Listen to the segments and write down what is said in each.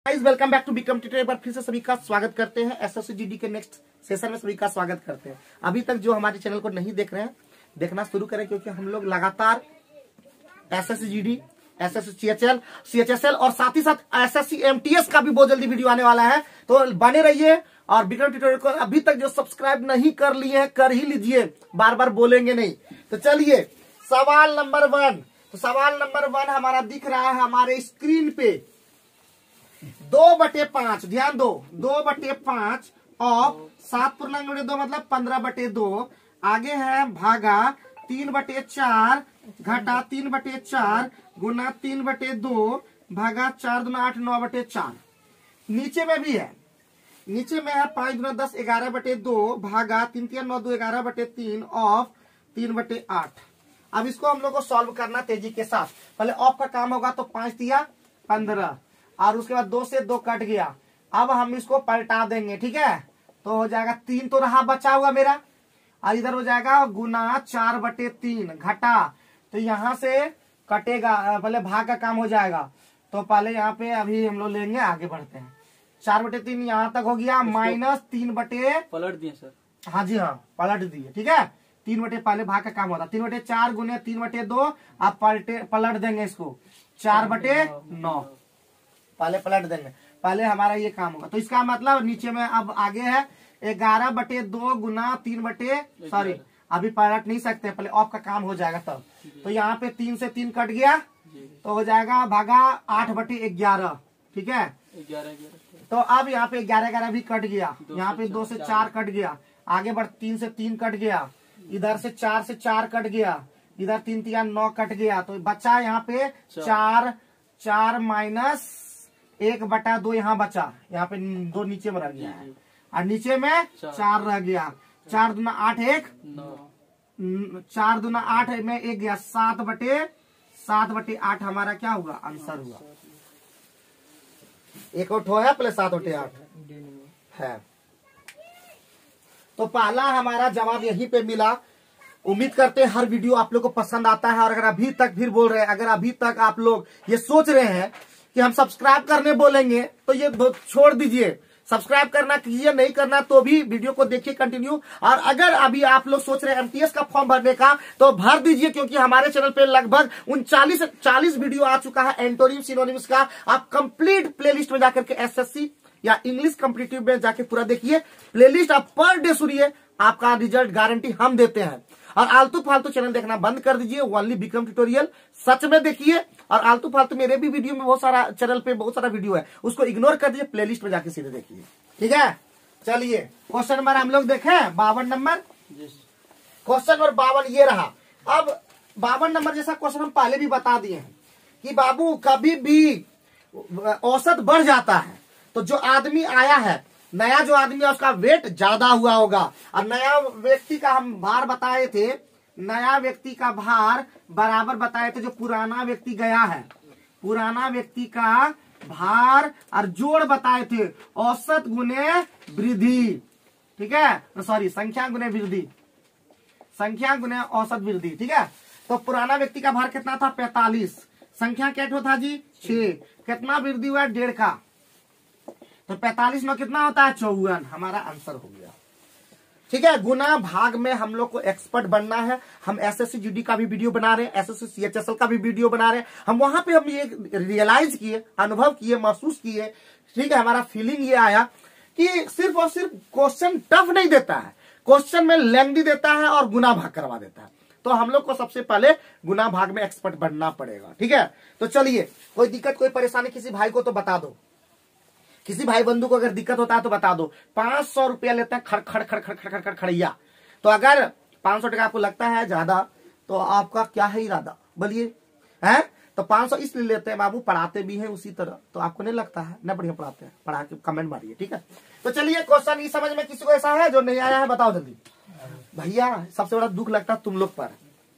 Guys welcome back to Become Tutor. एक बार फिर से सभी का स्वागत करते हैं। एसएससी जीडी के नेक्स्ट सेशन में सभी का स्वागत करते हैं। अभी तक जो हमारे चैनल को नहीं देख रहे हैं, देखना शुरू करें, क्योंकि हम लोग लगातार एसएससी जीडी, एसएससी सीएचएसएल और साथ ही साथ एसएससी एमटीएस का भी बहुत जल्दी वीडियो आने वाला है, तो बने रहिए। और बिकम ट्यूटर को अभी तक जो सब्सक्राइब नहीं कर लिए हैं कर ही लीजिए, बार बार बोलेंगे नहीं। तो चलिए सवाल नंबर 1। तो सवाल नंबर 1 हमारा दिख रहा है हमारे स्क्रीन पे 2/5। ध्यान दो, 2/5 ऑफ 7 मतलब 15/2। आगे है भागा 3/4 घटा 3/4 गुना 3/2 भागा 4 दूना 8 9/4। नीचे में भी है, नीचे में है 5 दूना 10 11/2 भागा 3 3 9 2 11/3 ऑफ 3/8। अब इसको हम लोग को सॉल्व करना तेजी के साथ। पहले ऑफ का काम होगा, तो 5 दिया 15 और उसके बाद 2 से 2 कट गया। अब हम इसको पलटा देंगे, ठीक है। तो हो जाएगा 3 तो रहा बचा हुआ मेरा, और इधर हो जाएगा गुना 4/3 घटा, तो यहाँ से कटेगा, पहले भाग का काम हो जाएगा। तो पहले यहाँ पे अभी हम लोग लेंगे, आगे बढ़ते हैं। 4/3 यहाँ तक हो गया, माइनस 3 पलट दिए सर। हाँ जी हाँ, पलट दिए, ठीक है। 3 पहले भाग का काम होता, 3/4 गुने 3/2 आप पलट देंगे इसको 4/9, पहले पलट देंगे। पहले हमारा ये काम होगा, तो इसका मतलब नीचे में अब आगे है 11/2 गुना 3 सॉरी अभी पलट नहीं सकते, पहले ऑफ का काम हो जाएगा तब। तो यहाँ पे 3 से 3 कट गया, तो हो जाएगा भागा 8/11, ठीक है। 11 तो अब यहाँ पे 11 भी कट गया, यहाँ पे 2 से 4 कट गया, आगे बढ़ 3 से 3 कट गया, इधर से 4 से 4 कट गया, इधर 3 3 9 कट गया। तो बचा यहाँ पे 4 माइनस 1/2 यहाँ बचा, यहाँ पे 2 नीचे में रह गया है, और नीचे में 4 रह गया। 4 दूना 8 1 4 दूना 8 में 1 गया, 7/8 हमारा क्या हुआ, आंसर हुआ। एक और ठो है प्लस 7/8 है। तो पहला हमारा जवाब यहीं पे मिला। उम्मीद करते हैं हर वीडियो आप लोग को पसंद आता है। और अगर अभी तक फिर बोल रहे हैं, अगर अभी तक आप लोग ये सोच रहे हैं कि हम सब्सक्राइब करने बोलेंगे, तो ये छोड़ दीजिए, सब्सक्राइब करना कीजिए, नहीं करना तो भी वीडियो को देखिए कंटिन्यू। और अगर अभी आप लोग सोच रहे हैं एमटीएस का फॉर्म भरने का, तो भर दीजिए, क्योंकि हमारे चैनल पे लगभग 39 वीडियो आ चुका है एंटोनिम सिनोनिम्स का। आप कंप्लीट प्लेलिस्ट में जाकर के एसएससी या इंग्लिश कॉम्पिटिटिव में जाके पूरा देखिए, प्लेलिस्ट आप पर डे सुनिए, आपका रिजल्ट गारंटी हम देते हैं। और आलतू फालतू चैनल देखना बंद कर दीजिए, ओनली बिकम ट्यूटोरियल सच में देखिए। और आलतू फालतू मेरे भी वीडियो में बहुत सारा, चैनल पे बहुत सारा वीडियो है, उसको इग्नोर कर दीजिए, प्लेलिस्ट में जाके सीधे देखिए, ठीक है। चलिए क्वेश्चन नंबर हम लोग देखें 52 नंबर। क्वेश्चन नंबर 52 ये रहा। अब 52 नंबर जैसा क्वेश्चन हम पहले भी बता दिए हैं कि बाबू कभी भी औसत बढ़ जाता है, तो जो आदमी आया है, नया जो आदमी है, उसका वेट ज्यादा हुआ होगा। और नया व्यक्ति का हम भार बताए थे, नया व्यक्ति का भार बराबर बताए थे जो पुराना व्यक्ति गया है, पुराना व्यक्ति का भार और जोड़ बताए थे औसत गुने वृद्धि, ठीक है। सॉरी, संख्या गुने वृद्धि, संख्या गुने औसत वृद्धि, ठीक है। तो पुराना व्यक्ति का भार कितना था, 45, संख्या क्या था जी 6, कितना वृद्धि हुआ 1.5 का, तो 45 में कितना होता है 54, हमारा आंसर हो गया, ठीक है। गुना भाग में हम लोग को एक्सपर्ट बनना है। हम एसएससी जीडी का भी वीडियो बना रहे हैं, एसएससी सीएचएसएल का भी वीडियो बना रहे हैं। हम वहां पे हम ये रियलाइज किए, अनुभव किए, महसूस किए, ठीक है। हमारा फीलिंग ये आया कि सिर्फ और सिर्फ क्वेश्चन टफ नहीं देता है, क्वेश्चन में लेंथी देता है और गुना भाग करवा देता है। तो हम लोग को सबसे पहले गुना भाग में एक्सपर्ट बनना पड़ेगा, ठीक है। तो चलिए, कोई दिक्कत कोई परेशानी किसी भाई को तो बता दो, किसी भाई बंधु को अगर दिक्कत होता है तो बता दो। 500 रुपया लेते हैं खड़खड़िया। तो अगर 500 टका आपको लगता है ज्यादा, तो आपका क्या है इरादा, बोलिए, है। तो 500 इसलिए लेते हैं बाबू, पढ़ाते भी हैं उसी तरह, तो आपको नहीं लगता है ना बढ़िया पढ़ाते हैं, पढ़ा के कमेंट मारिए, ठीक है। तो चलिए क्वेश्चन इस समझ में किसी को ऐसा है जो नहीं आया है, बताओ जल्दी। भैया सबसे बड़ा दुख लगता है तुम लोग पर,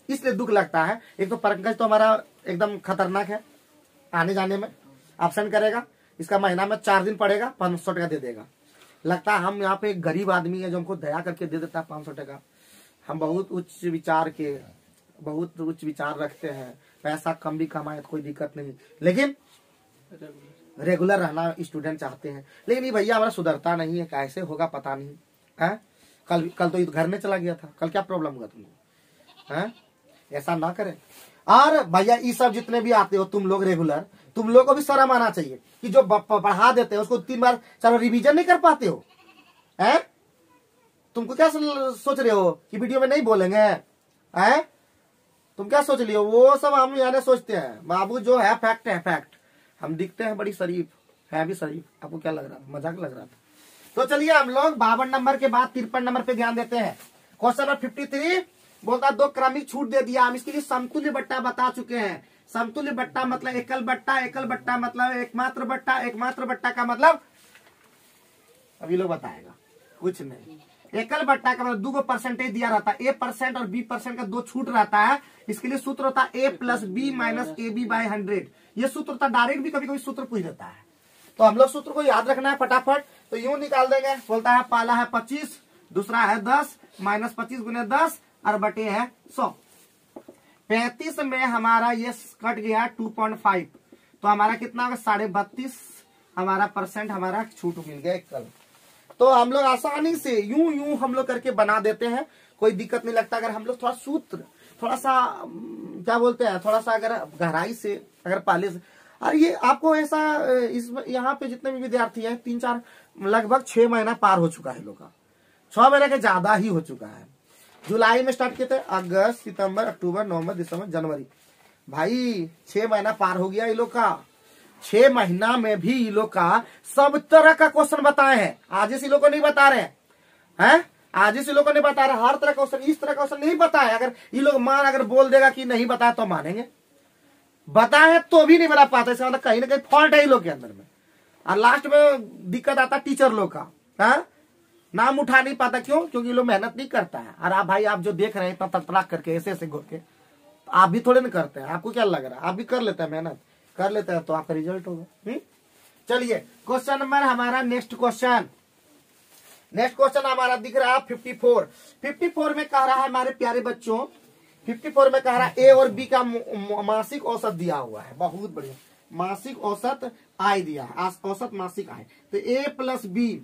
इसलिए दुख लगता है। एक तो पंकज तो हमारा एकदम खतरनाक है, आने जाने में ऑप्शन करेगा, इसका महीना में 4 दिन पड़ेगा, 500 टका दे देगा। लगता है हम यहाँ पे एक गरीब आदमी है जो हमको दया करके दे देता है 500 टका। हम बहुत उच्च विचार रखते हैं, पैसा कम भी कमाए तो कोई दिक्कत नहीं, लेकिन रेगुलर रहना स्टूडेंट चाहते हैं, लेकिन ये भैया हमारा सुधरता नहीं है, कैसे होगा पता नहीं है। कल तो घर में चला गया था, कल क्या प्रॉब्लम हुआ तुमको है? ऐसा ना करें। और भैया ये सब जितने भी आते हो तुम लोग रेगुलर, तुम लोग को भी शर्म आना चाहिए कि जो पढ़ा देते हो उसको 3 बार 4 बार रिवीजन नहीं कर पाते हो हैं? तुमको क्या सोच रहे हो कि वीडियो में नहीं बोलेंगे हैं? तुम क्या सोच लियो? वो सब हम यानी सोचते हैं बाबू, जो है फैक्ट है फैक्ट। हम दिखते हैं बड़ी शरीफ, है भी शरीफ। आपको क्या लग रहा था? मजाक लग रहा था? तो चलिए हम लोग 52 नंबर के बाद 53 नंबर पे ध्यान देते हैं। क्वेश्चन नंबर 53 बोलता 2 क्रमिक छूट दे दिया। हम इसके लिए समतुल्य बट्टा बता चुके हैं। समतुल्य बट्टा मतलब एकल बट्टा, एकल बट्टा मतलब एकमात्र बट्टा, एकमात्र बट्टा का मतलब अभी लोग बताएगा कुछ नहीं। एकल बट्टा का मतलब 2 परसेंटेज दिया रहता है, A% और B% का 2 छूट रहता है। इसके लिए सूत्र होता है A + B - AB/100। ये सूत्र होता है डायरेक्ट, भी कभी कभी सूत्र पूछ देता है, तो हम लोग सूत्र को याद रखना है फटाफट। तो यूं निकाल देंगे। बोलता है पहला है 25, दूसरा है 10 -25 × 10 और बटे है 100। 35 में हमारा ये कट गया 2.5, तो हमारा कितना होगा 32.5 हमारा परसेंट हमारा छूट मिल गया एकल। तो हम लोग आसानी से यूं हम लोग करके बना देते हैं, कोई दिक्कत नहीं लगता। अगर हम लोग थोड़ा सूत्र थोड़ा सा क्या बोलते हैं, थोड़ा सा अगर गहराई से अगर पहले से, और ये आपको ऐसा इस यहाँ पे जितने भी विद्यार्थी हैं 3-4 लगभग 6 महीना पार हो चुका है लोग का, 6 महीने के ज्यादा ही हो चुका है। जुलाई में स्टार्ट किए थे, अगस्त, सितंबर, अक्टूबर, नवंबर, दिसंबर, जनवरी, भाई 6 महीना पार हो गया ये लोग का। 6 महीना में भी ये लोग का सब तरह का क्वेश्चन बताए हैं। आज इस लोग को नहीं बता रहे हैं, आज इस लोग को नहीं बता रहे, हर तरह का क्वेश्चन, इस तरह का क्वेश्चन नहीं बताए। अगर ये लोग अगर बोल देगा कि नहीं बताया तो मानेंगे, बताए तो भी नहीं बता पाते, इसका मतलब कहीं ना कहीं फॉल्ट है ये लोग के अंदर में। और लास्ट में दिक्कत आता टीचर लोग का, नाम उठा नहीं पाता। क्यों? क्योंकि लोग मेहनत नहीं करता है। और आप भाई, आप जो देख रहे हैं इतना तड़तड़ाक करके ऐसे ऐसे घोर के, आप भी थोड़े ना करते हैं। आपको क्या लग रहा है? आप भी कर लेते हैं, मेहनत कर लेते हैं तो आपका रिजल्ट होगा। चलिए क्वेश्चन नंबर हमारा नेक्स्ट क्वेश्चन हमारा दिख रहा है 54 में कह रहा है हमारे प्यारे बच्चों, 54 में कह रहा है ए और बी का मासिक औसत दिया हुआ है। बहुत बढ़िया, मासिक औसत आय दिया है, औसत मासिक आय। तो A + B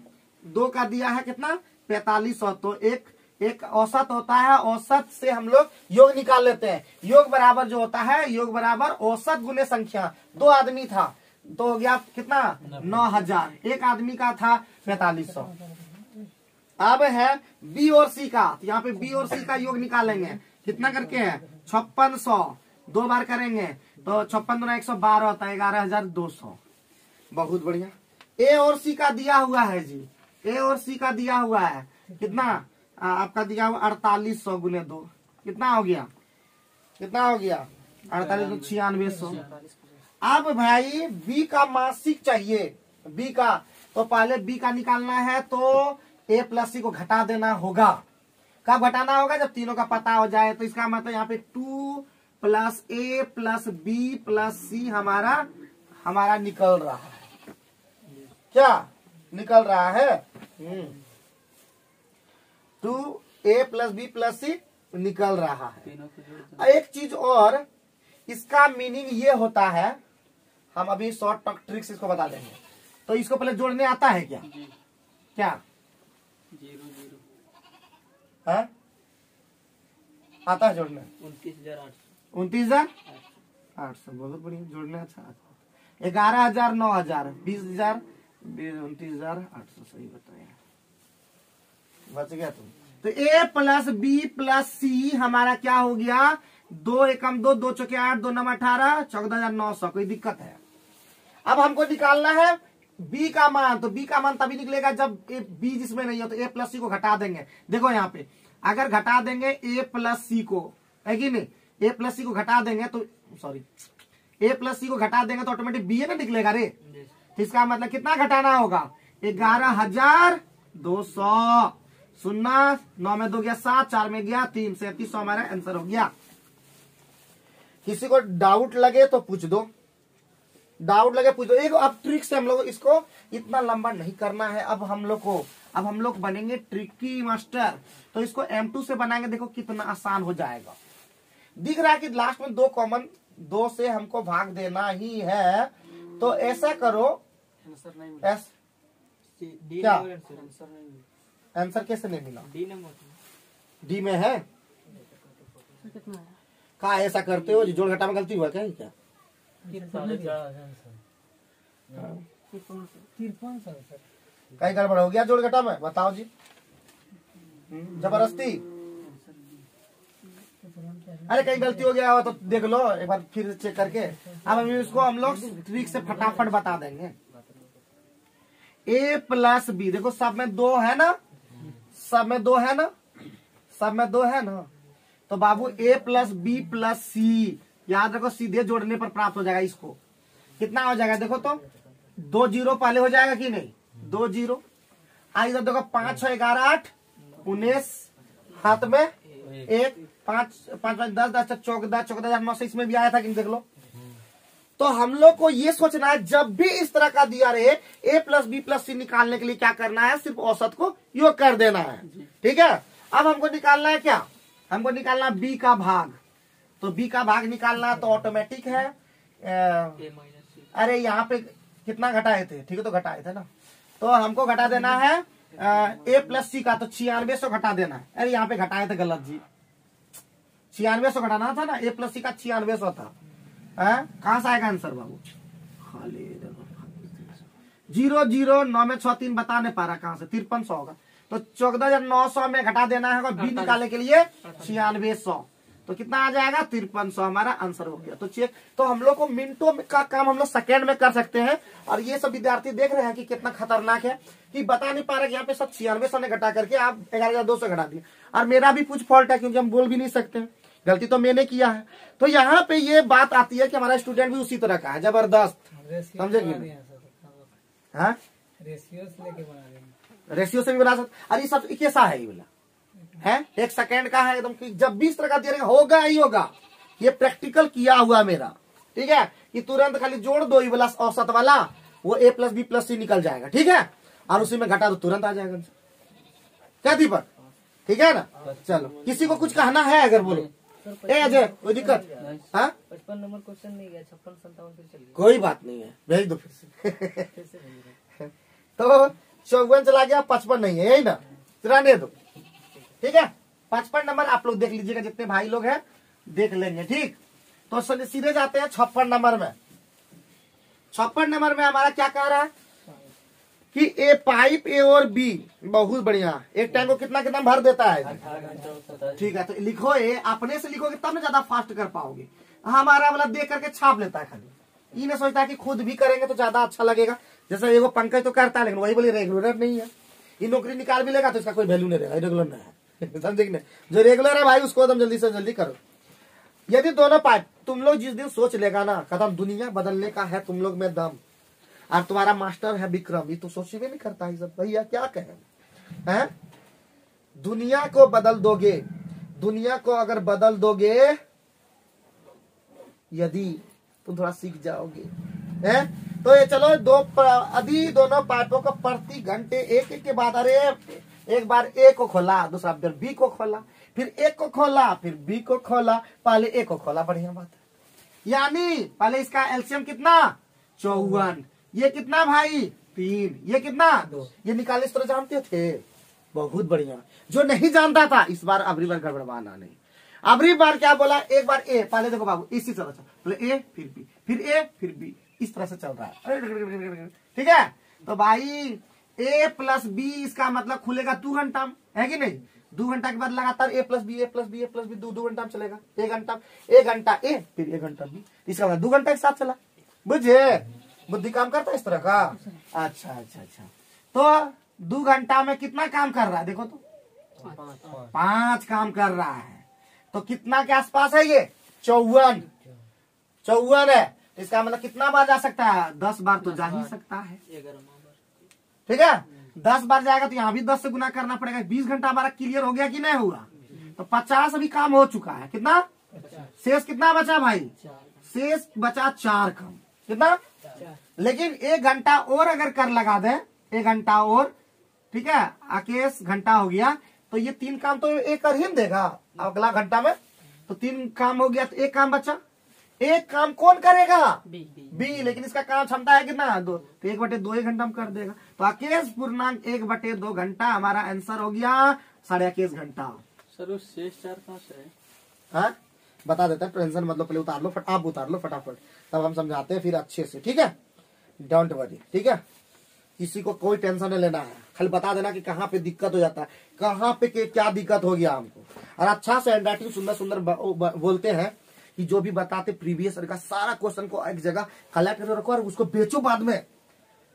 2 का दिया है कितना 4500। तो एक औसत होता है, औसत से हम लोग योग निकाल लेते हैं। योग बराबर जो होता है, योग बराबर औसत गुने संख्या। 2 आदमी था तो हो गया कितना 9000, एक आदमी का था 4500। अब है बी और सी का, तो यहाँ पे बी और सी का योग निकालेंगे। कितना करके है 5600, 2 बार करेंगे तो 56 × 112 होता है 11200। बहुत बढ़िया। ए और सी का दिया हुआ है जी, ए और सी का दिया हुआ है कितना आपका दिया हुआ 4800 × 2 कितना हो गया 4896। अब भाई बी का मासिक चाहिए, बी का, तो पहले बी का निकालना है तो A + C को घटा देना होगा। कब घटाना होगा? जब तीनों का पता हो जाए। तो इसका मतलब यहाँ पे 2 + A + B + C हमारा निकल रहा है। क्या निकल रहा है? 2A + B + C निकल रहा है। एक चीज और, इसका मीनिंग ये होता है, हम अभी शॉर्ट ट्रिक्स इसको बता देंगे। तो इसको पहले जोड़ने आता है क्या? क्या 0 है? आता है जोड़ने? 29,800 बहुत बढ़िया जोड़ने। अच्छा 11,000 9,000 20,000 29,800 सही बताया, बच गया तुम। तो A + B + C हमारा क्या हो गया 2 एकम 2, 2 चौके 8, 2 9 18, 14,900। कोई दिक्कत है? अब हमको निकालना है B का मान। तो B का मान तभी निकलेगा जब B जिसमें नहीं हो, तो A + C को घटा देंगे। देखो यहाँ पे अगर घटा देंगे A + C को, है कि नहीं, A + C को घटा देंगे तो A + C को घटा देंगे तो ऑटोमेटिक B है ना निकलेगा रे। तो इसका मतलब कितना घटाना होगा 11,200। 0 9 में 2 गया 7, 4 में गया 3, 3700 हमारा आंसर हो गया। किसी को डाउट लगे तो पूछ दो, एक अब ट्रिक से हम लोग इसको इतना लंबा नहीं करना है। अब हम लोग बनेंगे ट्रिकी मास्टर। तो इसको M2 से बनाएंगे, देखो कितना आसान हो जाएगा। दिख रहा है कि लास्ट में 2 कॉमन, 2 से हमको भाग देना ही है। तो ऐसा करो आंसर नहीं मिला। एस डी क्या? नंबर आंसर नहीं मिला। आंसर कैसे नहीं मिला? डी नंबर डी में है। कहा ऐसा करते हो, जोड़ घटा में गलती हुआ क्या? क्या कहीं गड़बड़ हो गया जोड़ घटा में? बताओ जी। जबरदस्ती। अरे कहीं गलती हो गया हो तो देख लो एक बार फिर चेक करके। अब हम इसको हम लोग ट्रिक से फटाफट बता देंगे। a प्लस बी, देखो सब में दो है ना, सब में दो है ना, सब में दो है ना, तो बाबू a प्लस बी प्लस सी, याद रखो सीधे जोड़ने पर प्राप्त हो जाएगा। इसको कितना हो जाएगा देखो तो, 2 जीरो पहले हो जाएगा कि नहीं? 2 जीरो। इधर देखो 5 6 11 8 19, हाथ में 1 5 5 5 10 10 14 14 9 से इसमें भी आया था कि देख लो। तो हम लोग को ये सोचना है जब भी इस तरह का दिया रहे a प्लस बी प्लस सी निकालने के लिए क्या करना है? सिर्फ औसत को योग कर देना है। ठीक है। अब हमको निकालना है क्या? हमको निकालना b का भाग। तो b का भाग निकालना तो ऑटोमेटिक है। अरे यहाँ पे कितना घटाए थे? ठीक है, तो घटाए थे ना, तो हमको घटा देना है a प्लस सी का, तो 9600 घटा देना है। अरे यहाँ पे घटाए थे गलत जी, 9600 घटाना था ना, a प्लस सी का 9600 था। कहां से आएगा आंसर बाबू? खाली 0 0 9 में 6 3 बता नहीं पा रहा कहां से, 5300 होगा। तो 14900 में घटा देना है बी निकालने के लिए 9600, तो कितना आ जाएगा? 5300 हमारा आंसर हो गया। तो चेक, तो हम लोग को मिनटों का काम हम लोग सेकेंड में कर सकते हैं। और ये सब विद्यार्थी देख रहे हैं कि कितना खतरनाक है कि बता नहीं पा रहे कि यहाँ पे सब 9600 ने घटा करके आप 11200 घटा दिए। और मेरा भी कुछ फॉल्ट है क्योंकि हम बोल भी नहीं सकते, गलती तो मैंने किया है। तो यहाँ पे ये बात आती है कि हमारा स्टूडेंट भी उसी तरह का है, जबरदस्त, समझेगी? हाँ, रेशियो से भी बना सकते। अरे सब कैसा है ये वाला है? 1 सेकेंड का है एकदम, जब भी इस तरह का दिया रहेगा होगा ही होगा। ये प्रैक्टिकल किया हुआ मेरा, ठीक है, कि तुरंत खाली जोड़ दो, ये वाला औसत वाला, वो a प्लस बी प्लस सी निकल जाएगा। ठीक है, और उसी में घटा दो तुरंत आ जाएगा। क्या दीपक? ठीक है ना? चलो, किसी को कुछ कहना है अगर बोलो। ए अजय, कोई दिक्कत? हाँ, 55 नंबर क्वेश्चन नहीं गया, 56 57 से चलिए। कोई बात नहीं है, भेज दो फिर से। तो 54 चला गया, 55 नहीं है, यही ना? रहने दो। ठीक है, 55 नंबर आप लोग देख लीजिएगा, जितने भाई लोग हैं देख लेंगे। ठीक, तो सीधे जाते हैं 56 नंबर में। 56 नंबर में हमारा क्या कह रहा है कि ए पाइप ए और बी, बहुत बढ़िया, एक टैंक को कितना कितना भर देता है? ठीक है, तो लिखो ए, अपने से लिखोगे तब ना ज्यादा फास्ट कर पाओगे। हमारा वाला देख करके छाप लेता है खाली, ये नहीं सोचता है कि खुद भी करेंगे तो ज्यादा अच्छा लगेगा। जैसे एगो पंकज तो करता है, लेकिन वही बोले रेगुलर नहीं है। ये नौकरी निकाल भी लेगा तो इसका कोई वैल्यू नहीं रहेगा, रेगुलर नहीं है। समझे कि नहीं? जो रेगुलर है भाई उसको एकदम जल्दी से जल्दी करो। यदि दोनों पाइप, तुम लोग जिस दिन सोच लेगा ना कदम दुनिया बदलने का है तुम लोग में दम, और तुम्हारा मास्टर है विक्रम, ये तो सोच भी नहीं करता है सब। भैया क्या कहें हैं? दुनिया को बदल दोगे, दुनिया को अगर बदल दोगे यदि, तुम थोड़ा सीख जाओगे हैं? तो ये चलो दोनों पाइपों को प्रति घंटे एक के बाद, अरे एक बार ए को खोला, दूसरा फिर बी को खोला, फिर एक को खोला, फिर बी को खोला, पहले ए को खोला। बढ़िया बात है। यानी पहले इसका एलसीएम कितना? 54। ये कितना भाई? 3। ये कितना? 2। ये निकाले इस तरह जानते थे? बहुत बढ़िया। जो नहीं जानता था इस बार अबरी बार गड़बड़ाना नहीं। अबरी बार क्या बोला? एक बार ए, पहले देखो बाबू इसी तरह से, पहले ए फिर बी, फिर ए फिर बी, इस तरह से चल रहा है। ठीक है, तो भाई a प्लस बी, इसका मतलब खुलेगा 2 घंटा में, है कि नहीं? 2 घंटा के बाद लगातार a plus B, a plus B, a plus B, 2 घंटा में चलेगा। 1 घंटा a, फिर 1 घंटा b, इसका मतलब 2 घंटा एक साथ चला। बुझे? बुद्धि काम करता है इस तरह का। अच्छा, तो 2 घंटा में कितना काम कर रहा है? देखो तो 5 काम कर रहा है। तो कितना के आसपास है ये? 54 है। इसका मतलब कितना बार जा सकता है? 10 बार तो जा ही सकता है। ठीक है, 10 बार जाएगा तो यहाँ भी 10 से गुना करना पड़ेगा। 20 घंटा हमारा क्लियर हो गया कि नहीं हुआ? तो 50 अभी काम हो चुका है। कितना शेष कितना बचा भाई? शेष बचा 4 काम। कितना? लेकिन 1 घंटा और अगर कर लगा दे, 1 घंटा और, ठीक है, 21 घंटा हो गया, तो ये 3 काम तो एक कर ही देगा अगला घंटा में। तो 3 काम हो गया, तो 1 काम बचा। एक काम कौन करेगा? B B. लेकिन इसका काम क्षमता है कितना? 2, तो 1/2 एक घंटा में कर देगा। तो 21 पूर्णांक 1/2 घंटा हमारा आंसर हो गया 21.5 घंटा। सर वो शेष 4 कहाँ से है? हाँ बता देता है, टेंशन मतलब पहले उतार लो, आप उतार लो फटाफट, तब हम समझाते हैं फिर अच्छे से, ठीक है? डोंट वरी, ठीक है? किसी को कोई टेंशन नहीं लेना है, खाली बता देना कि कहाँ पे दिक्कत हो जाता है, कहाँ पे क्या दिक्कत हो गया हमको। और अच्छा से हैंडराइटिंग सुंदर सुंदर बोलते हैं कि जो भी बताते प्रीवियस का सारा क्वेश्चन को एक जगह कलेक्ट करके रखो और उसको बेचो बाद में,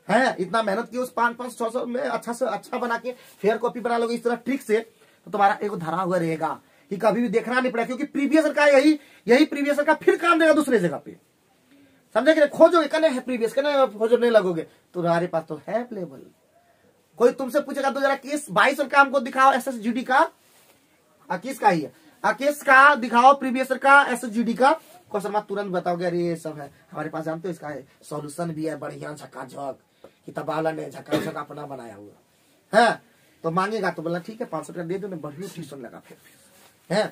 है? इतना मेहनत की उस 500-600 में अच्छा से अच्छा बना के फेयर कॉपी बना लोगे इस तरह ट्रिक से, तो तुम्हारा एक धरा हुआ रहेगा कि कभी भी देखना नहीं पड़ेगा, क्योंकि प्रीवियस का यही प्रीवियस का फिर काम देगा दूसरे जगह पे, समझे कि? खोजोगे कने है प्रीवियस, कने खोजो नहीं लगोगे, तुम्हारे पास तो है अवेलेबल। कोई तुमसे पूछेगा तो जरा किस 22 का हमको दिखाओ SSGD का, किसका ही है, किसका दिखाओ प्रीवियस का SSGD का क्वेश्चन, मत तुरंत बताओगे अरे ये सब है हमारे पास, जानते हो इसका है सॉल्यूशन भी है बढ़िया झकाझक, किताब वाला ने झकाझक अपना बनाया हुआ है। तो मांगेगा तो बोला ठीक है 500 रुपया दे दो, मैं बढ़िया ट्यूशन लगा फिर है,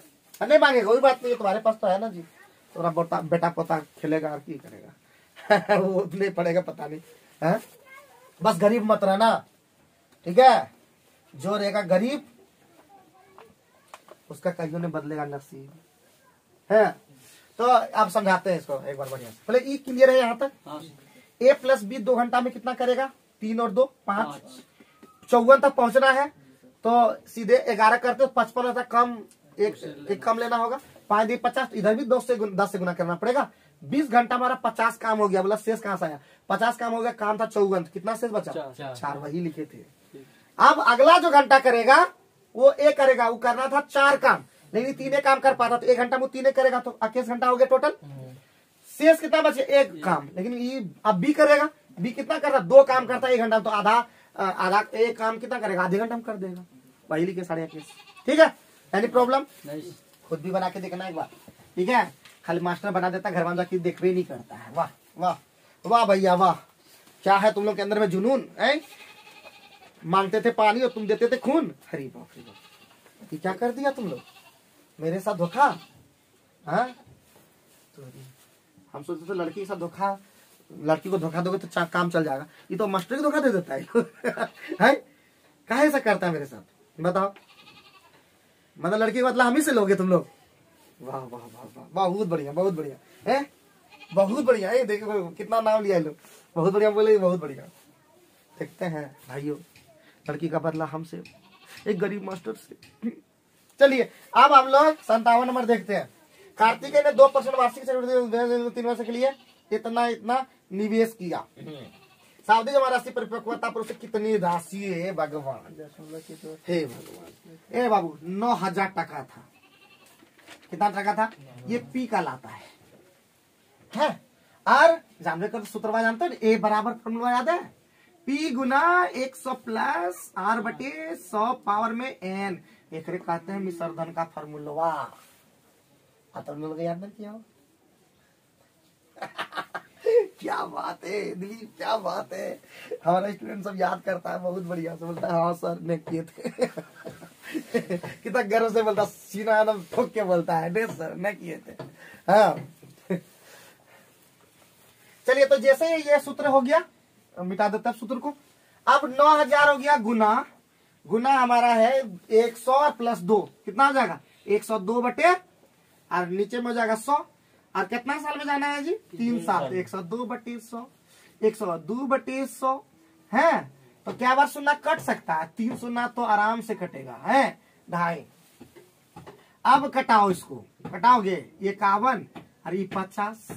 नहीं मांगेगा कोई बात नहीं, तुम्हारे पास तो है ना जी, थोड़ा बेटा पोता खेलेगा और की करेगा वो नहीं पड़ेगा पता नहीं है? बस गरीब मत रहना, ठीक है? जो रहेगा गरीब उसका कहियो नहीं बदलेगा नसीब, है? तो आप समझाते हैं इसको एक बार बढ़िया से, पहले ई क्लियर है यहाँ तक? A + B 2 घंटा में कितना करेगा? 3 और 2 5, 54 तक पहुंचना है, तो सीधे 11 करते हो, 55 तक कम एक कम लेना होगा, 5 × 50, इधर भी 10 से गुना करना पड़ेगा। 20 घंटा हमारा 50 काम हो गया, बोला शेष कहां से आया? 50 काम हो गया, काम था 54, कितना शेष बचा? 4, वही लिखे थे। अब अगला जो घंटा करेगा वो एक करेगा, वो करना था 4 काम, लेकिन 3 काम कर पाता, तो 1 घंटा में 3 करेगा, तो 21 घंटा हो गया टोटल। शेष कितना बचे? 1 काम, लेकिन ये अब बी करेगा, बी कितना कर रहा? 2 काम करता है 1 घंटा, तो आधा 1 काम कितना करेगा? आधे घंटा में कर देगा, वही लिखे 21.5, ठीक है? Any problem? खुद भी बना के देखना एक बार, ठीक है? खाली मास्टर बना देता, घर वाला की देख भी नहीं करता है। वाह वाह वाह भैया वाह, क्या है तुम लोग के अंदर में जुनून है? मांगते थे पानी और तुम देते थे खून, अरे बाप रे बाप, ये क्या कर दिया तुम लोग, मेरे साथ धोखा। हाँ हम सोचते थे लड़की के साथ धोखा, लड़की को धोखा दोगे तो काम चल जाएगा, ये तो मास्टर को धोखा दे देता है काहे ऐसा करता है मेरे साथ, बताओ? मतलब लड़की का बदला हम ही से लोगे तुम लोग? वाह वाह वाह वाह, बहुत बढ़िया बहुत बढ़िया है, बहुत बढ़िया है। देखो कितना नाम लिया लोग, बहुत बढ़िया बोले, बहुत बढ़िया। देखते हैं भाइयों, लड़की का बदला हमसे, एक गरीब मास्टर से। चलिए अब हम लोग 57 नंबर देखते हैं। कार्तिकेय ने 2% वार्षिक 3 वर्ष के लिए इतना निवेश किया, सावधि जमा राशि परिपक्वता पर उसे कितनी राशि है भगवान? हे भगवान, ए बाबू 9,000 टका था। कितना टका था? ये पी का लाता है? और जानवे का सूत्र जानते हैं, ए बराबर फॉर्मूला याद है? P गुना 100 प्लस R/100 पावर में n, एक कहते हैं मिश्रधन का फॉर्मूला। तुम लोग याद नहीं किया? क्या बात है दिलीप, क्या बात है, हमारा स्टूडेंट सब याद करता है, बहुत बढ़िया से बोलता है हाँ सर ने किए थे कितना गर्व से बोलता, सीना एकदम ठोक के बोलता है, नहीं सर ने किए थे। हाँ चलिए, तो जैसे ये सूत्र हो गया, मिटा देता है सूत्र को। अब 9,000 हो गया गुना हमारा है 100 प्लस 2, कितना हो जाएगा? 102 बटे, और नीचे में हो जाएगा 100, और कितना साल में जाना है जी? 3 साल। 102 बटे 100, 102 बटे 100 है, तो क्या बार शून्य कट सकता है? 3 शून्य तो आराम से कटेगा, है 2.5। अब कटाओ, इसको कटाओगे, 51 और ये 50,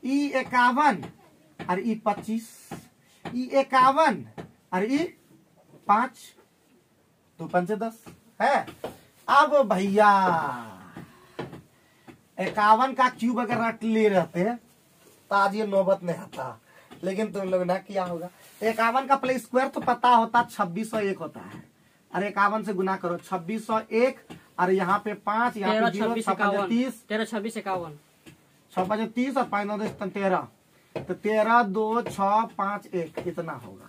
ई 51 और ई 25, ई 51 और ई 5, 2 5 10 है। अब भैया 51 का क्यूब अगर रट ले रहते तो आज ये नौबत नहीं आता, लेकिन तुम लोग ना किया होगा। 51 का प्ले स्क्वायर तो पता होता 2601 होता है, अरे 51 से गुना करो 2601, और यहाँ पे 5, यहाँ पे 0, 6 5 30, 13 26 51, 6 5 30 और 5 9 10 13, तो 13 2 6 5 1 इतना होगा।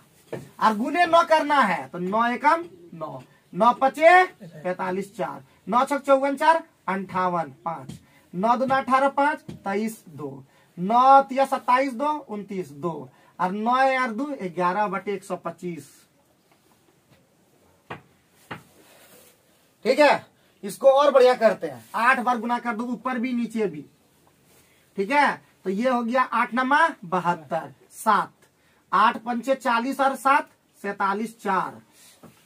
और गुने 9 करना है तो 9 एकम 9, 9 5 45 4, 9 6 54 4 58 5, 9 दूना 18 5 23 2 9 तिया 27 2 29 2 और 9 यार 2 11/125। ठीक है, इसको और बढ़िया करते हैं। 8 बार गुना कर दो, ऊपर भी नीचे भी। ठीक है, तो ये हो गया 8 नमा 72 7 8 पंचे 40 और 7 47 4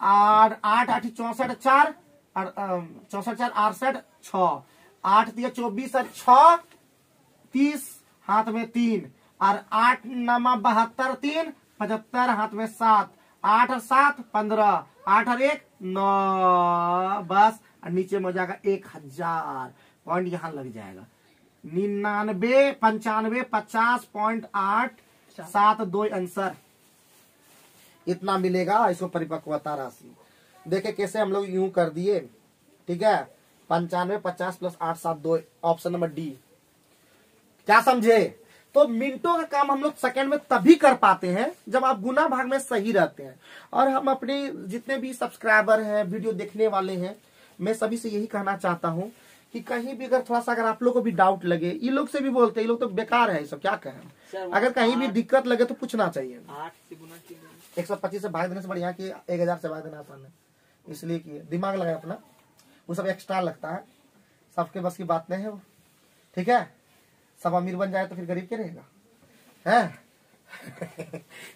और 8 8 64 4 और 64 4 68 6 8 दिया 24 और 6 30 हाथ में 3 और 8 नमा 72 3 75 हाथ में 7 8 और 7 15 8 और 1 9 बस। और नीचे में हो जाएगा 1000 पॉइंट यहाँ लग जाएगा। 99 95 50.872 आंसर इतना मिलेगा इसको परिपक्वता राशि। देखे कैसे हम लोग यूं कर दिए। ठीक है, 95 50 + 872 ऑप्शन नंबर डी। क्या समझे? तो मिनटों का काम हम लोग सेकंड में तभी कर पाते हैं जब आप गुना भाग में सही रहते हैं। और हम अपने जितने भी सब्सक्राइबर हैं, वीडियो देखने वाले हैं, मैं सभी से यही कहना चाहता हूं कि कहीं भी अगर थोड़ा सा अगर आप लोग को भी डाउट लगे, ये लोग से भी बोलते हैं, ये लोग तो बेकार है, ये सब क्या कहें। अगर कहीं भी दिक्कत लगे तो पूछना चाहिए। 8 से गुना किया 125 से भाग देने से बढ़िया कि 1000 से भाग देना आसान है, इसलिए कि दिमाग लगाए अपना, वो सब एक्स्ट्रा लगता है, सबके बस की बात नहीं है वो। ठीक है, सब अमीर बन जाए तो फिर गरीब क्या रहेगा, है?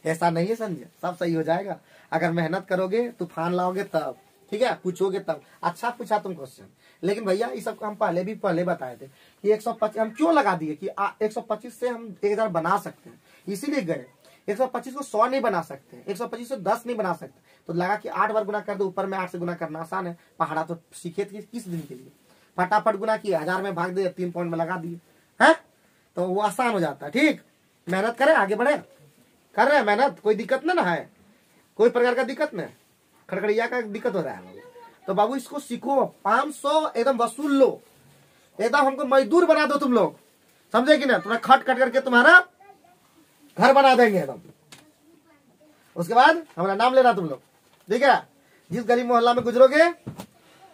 ऐसा नहीं है, समझे? सब सही हो जाएगा अगर मेहनत करोगे, तूफान लाओगे तब। ठीक है, पूछोगे तब। अच्छा पूछा तुम क्वेश्चन, लेकिन भैया ये सब हम पहले बताए थे कि 125 हम क्यों लगा दिए कि 125 से हम 1000 बना सकते हैं, इसीलिए गए। 125 को 100 नहीं बना सकते, 125 से 10 नहीं बना सकते, तो लगा कि 8 बार गुना कर दो, ऊपर में 8 से गुना करना आसान है। पहाड़ा तो सीखे थे किस दिन के लिए, फटाफट गुना किया, 1000 में भाग दिए, 3 पॉइंट में लगा दिए, है तो वो आसान हो जाता है। ठीक, मेहनत करें, आगे बढ़े, कर रहे हैं मेहनत, कोई दिक्कत ना है, कोई प्रकार का दिक्कत नहीं, खड़खड़िया का दिक्कत हो रहा है तो बाबू इसको सीखो, 500 एकदम वसूल लो, एकदम हमको मजदूर बना दो तुम लोग, समझे कि ना? तुम्हारा खट खट करके तुम्हारा घर बना देंगे एकदम। उसके बाद हमारा नाम लेना तुम लोग, ठीक है? जिस गली मोहल्ला में गुजरोगे,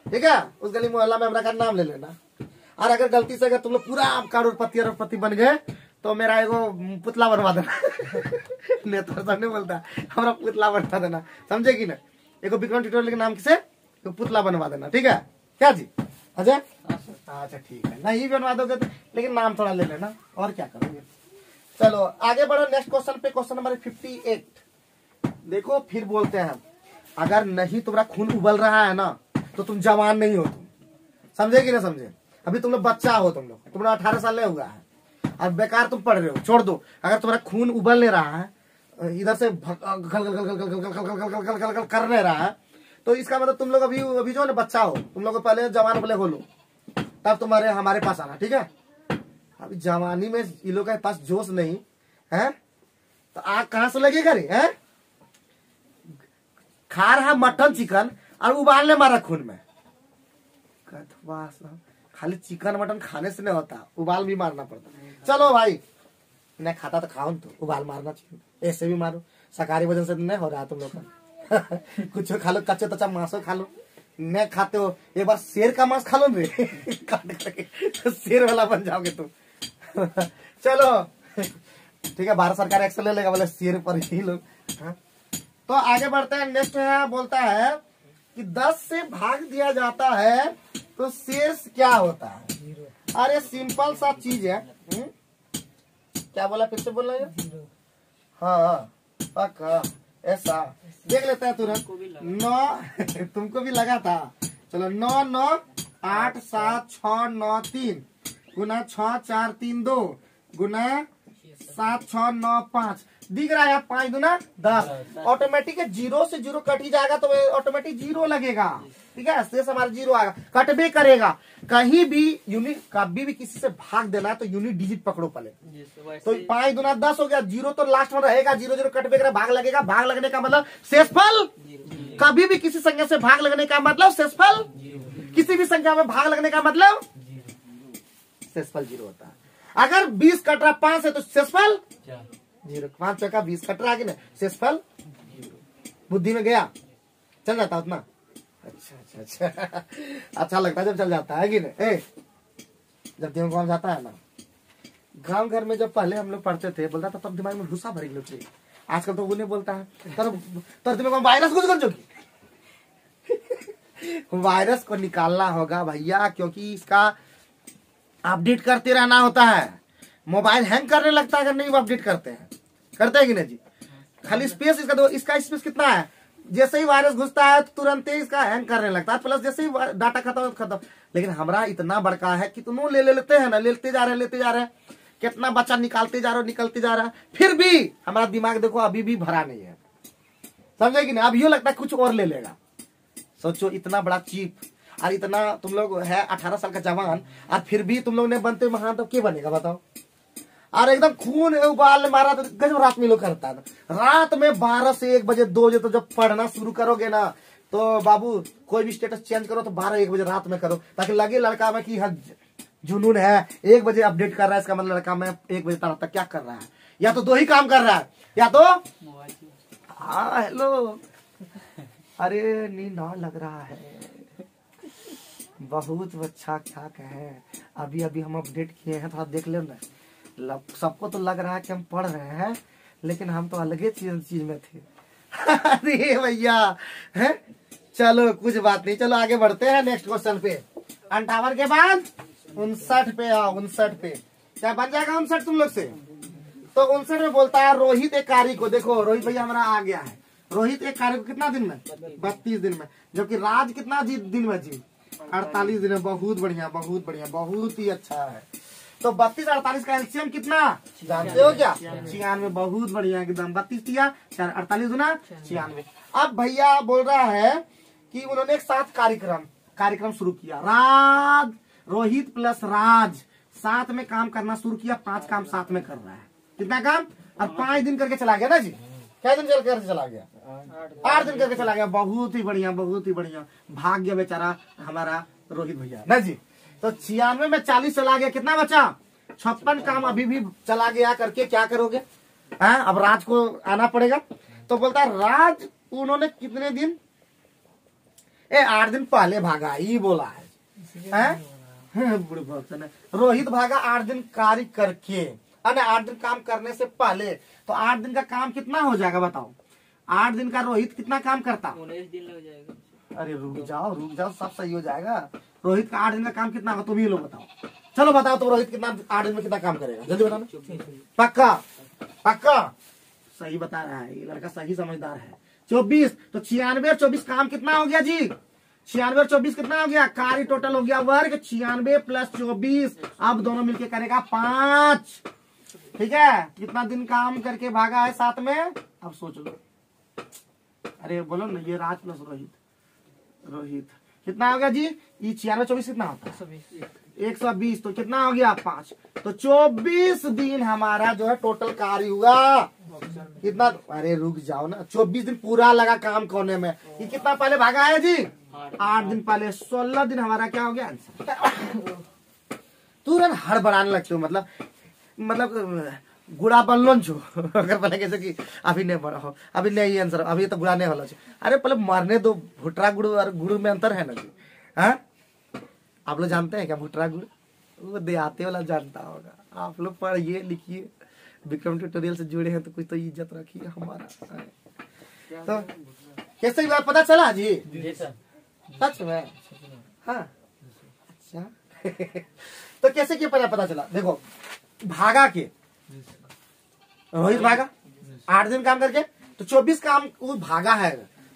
ठीक है, उस गली मोहल्ला में हमारा नाम ले लेना। और अगर गलती से अगर तुम लोग पूरा करोड़पति बन गए तो मेरा एगो पुतला बनवा देना। नेता नहीं बोलता, हमारा पुतला बनवा देना, समझे कि ना? एगो विक्रम ट्यूटोरियल के नाम से तो पुतला बनवा देना, ठीक है क्या जी? अजय अच्छा ठीक है, नहीं बनवा दोगे तो, लेकिन नाम थोड़ा ले लेना, और क्या करोगे। चलो आगे बढ़ो नेक्स्ट क्वेश्चन पे, क्वेश्चन नंबर 58। देखो फिर बोलते हैं, अगर नहीं तुम्हारा खून उबल रहा है ना तो तुम जवान नहीं हो, तुम समझे कि ना समझे? अभी तुम लोग बच्चा हो, तुम लोग 18 साल नहीं हुआ है, अब बेकार तुम पढ़ रहे हो, छोड़ दो। अगर तुम्हारा खून उबल नहीं रहा है, इधर से कर नहीं रहा है, तो इसका मतलब तुम लोग अभी जो है ना बच्चा हो, तुम लोग पहले जवान बोले हो लो, तब तुम्हारे हमारे पास आना, ठीक है? अभी जवानी में इन लोग के पास जोश नहीं है तो आग कहां से लगेगा रे, है? खा रहा मटन चिकन और उबालने मारा खून में, खाली चिकन मटन खाने से नहीं होता, उबाल भी मारना पड़ता। चलो भाई, नहीं खाता तो खाओ, तो उबाल मारना चाहिए, ऐसे भी मारो, शाकाहारी वजन से नहीं हो रहा तुम लोग का। कुछ खा लो, कच्चे तच्चा मांसो खा लो, नहीं खाते हो एक बार शेर का मांस खा लो रे, काट करके तो शेर वाला बन जाओगे तुम। चलो ठीक है, भारत सरकार एक्शन ले लेगा बोले शेर पर ही लोग। तो आगे बढ़ते हैं, नेक्स्ट है, बोलता है कि 10 से भाग दिया जाता है तो शेष क्या होता है? अरे सिंपल सा चीज है। क्या बोला, फिर से बोल रहे हो? हाँ पक्का, ऐसा देख लेते हैं तुरंत। 9 तुमको भी लगा था, चलो 9 9 8 7 6 9 3 गुना 6 4 3 2 गुना 7 6 9 5, दिख रहा है 5 दूना 10। ऑटोमेटिक 0 से 0 कट ही जाएगा तो ऑटोमेटिक 0 लगेगा, ठीक है? शेष हमारा 0 आएगा, कट भी करेगा। कहीं भी यूनिट कभी भी किसी से भाग देना है तो यूनिट डिजिट पकड़ो पहले, तो 5 दूना 10 हो गया, 0 तो लास्ट में रहेगा, 0 0 कट भी करेगा, भाग लगेगा, भाग लगने का मतलब शेषफल। कभी भी किसी संख्या से भाग लगने का मतलब शेषफल, किसी भी संख्या में भाग लगने का मतलब शेषफल 0 होता है। अगर 20 कट रहा 5 है तो शेषफल 0, 5 चौका 20 कट रहा है कि नहीं, शेषफल 0। बुद्धि में गया, चल जाता उतना। अच्छा अच्छा अच्छा अच्छा लगता है जब चल जाता है कि नहीं। जब देवगांव जाता है ना, गांव घर में जब पहले हम लोग पढ़ते थे बोलता था तब दिमाग में भूसा भरी लोग थे। आजकल तो वो नहीं बोलता है, तर दिमाग में वायरस कुछ कर चुकी। वायरस को निकालना होगा भैया, क्योंकि इसका अपडेट करते रहना होता है। मोबाइल हैंग करने लगता है अगर नहीं वो अपडेट करते हैं, करते हैं कि नहीं जी। खाली स्पेस इसका दो, इसका स्पेस कितना है, जैसे ही वायरस घुसता है तुरंत ही इसका हैंग करने लगता है, प्लस जैसे ही डाटा खत्म। लेकिन हमारा इतना बड़का है कि तुम ले लेते हैं ना, लेते जा रहे हैं, कितना बच्चा निकालते जा रहा है, फिर भी हमारा दिमाग देखो अभी भी भरा नहीं है, समझे कि नहीं। अब ये लगता है कुछ और ले लेगा। सोचो इतना बड़ा चिप और इतना तुम लोग है 18 साल का जवान, और फिर भी तुम लोग ने बनते महान, तो क्या बनेगा बताओ। और एकदम खून उबाल मारा तो गजब रात में लोग करता था। रात में 12 से 1 बजे 2 बजे तो जब पढ़ना शुरू करोगे ना, तो बाबू कोई भी स्टेटस चेंज करो तो 12-1 बजे रात में करो, ताकि लगे लड़का में कि जुनून है। 1 बजे अपडेट कर रहा है, इसका मतलब लड़का में 1 बजे तक क्या कर रहा है, या तो 2 ही काम कर रहा है, या तो हाँ हेलो, अरे नींद ना लग रहा है, बहुत अच्छा क्या कहे। अभी हम अपडेट किए हैं, तो आप देख लो ना, सबको तो लग रहा है कि हम पढ़ रहे हैं, लेकिन हम तो अलग चीज में थे। अरे भैया है, चलो कुछ बात नहीं, चलो आगे बढ़ते हैं नेक्स्ट क्वेश्चन पे। 58 के बाद 59 पे आओ। 59 पे क्या बन जाएगा 59 तुम लोग से? तो 59 में बोलता है रोहित एक कार्य को, देखो रोहित भैया हमारा आ गया है। रोहित एक कार्य को कितना दिन में? 32 दिन में। जबकि राज कितना दिन में जी? 48 दिन में। बहुत बढ़िया, बहुत बढ़िया, बहुत ही अच्छा है। तो 32-48 का एलसीएम कितना जानते हो क्या? 96। बहुत बढ़िया एकदम। 32 दिया 48 गुना 96। अब भैया बोल रहा है कि उन्होंने एक साथ कार्यक्रम शुरू किया। राज, रोहित प्लस राज साथ में काम करना शुरू किया। 5 काम साथ में कर रहा है। कितना काम? और 5 दिन करके चला गया ना जी। क्या दिन करके चला गया? 8 दिन करके चला गया। बहुत ही बढ़िया, बहुत ही बढ़िया। भाग्य बेचारा हमारा रोहित भैया ना जी। तो 96 में 40 चला गया, कितना बचा? 56 काम अभी भी चला गया करके क्या करोगे? अब राज को आना पड़ेगा। तो बोलता है राज उन्होंने कितने दिन? 8 दिन पहले भागा, ये बोला है। रोहित भागा 8 दिन कार्य करके, 8 दिन काम करने से पहले। तो 8 दिन का काम कितना हो जाएगा बताओ? 8 दिन का रोहित कितना काम करता? 19 दिन लग जाएगा। अरे रुक जाओ, सब सही हो जाएगा। रोहित का 8 दिन का काम कितना होगा तुम ही लोग बताओ। चलो बताओ तो रोहित कितना 8 दिन में कितना काम करेगा, जल्दी बताना। पक्का सही बता रहा है ये लड़का, सही समझदार है। 24। तो 96 और 24 काम कितना हो गया जी? 96 और 24 कितना हो गया? कार्य टोटल हो गया वर्ग 96 प्लस 24। अब दोनों मिलके करेगा 5। ठीक है, कितना दिन काम करके भागा है साथ में? अब सोच लो। अरे बोलो ना, ये राज प्लस रोहित कितना हो गया जी? ये 96-24 कितना होता है? 120। तो कितना हो गया? 5। तो 24 दिन हमारा जो है टोटल कार्य हुआ। कितना? अरे रुक जाओ ना, 24 दिन पूरा लगा काम करने में। ये कितना पहले भागा है जी? 8 दिन पहले। 16 दिन हमारा क्या हो गया आंसर। तुरंत हड़बड़ाने लगते हो, मतलब गुड़ा बनलो छो। अगर पहले कैसे कि अभी नहीं बड़ा हो, अभी नहीं आंसर, अभी तो गुड़ा नहीं होला छो। अरे पहले मरने दो। भुटरा गुड़ और गुड़ में अंतर है ना जी? हाँ, आप लोग जानते हैं क्या भुटरा गुड़? वो देहाती वाला जानता होगा। आप लोग पढ़िए लिखिए, विक्रम ट्यूटोरियल से जुड़े हैं तो कुछ तो इज्जत रखिए हमारा। तो कैसे बात पता चला जी? सच में? हाँ, अच्छा। तो कैसे क्या पता चला? देखो, भागा के रोहित भागा 8 दिन काम करके, तो 24 काम वो भागा है,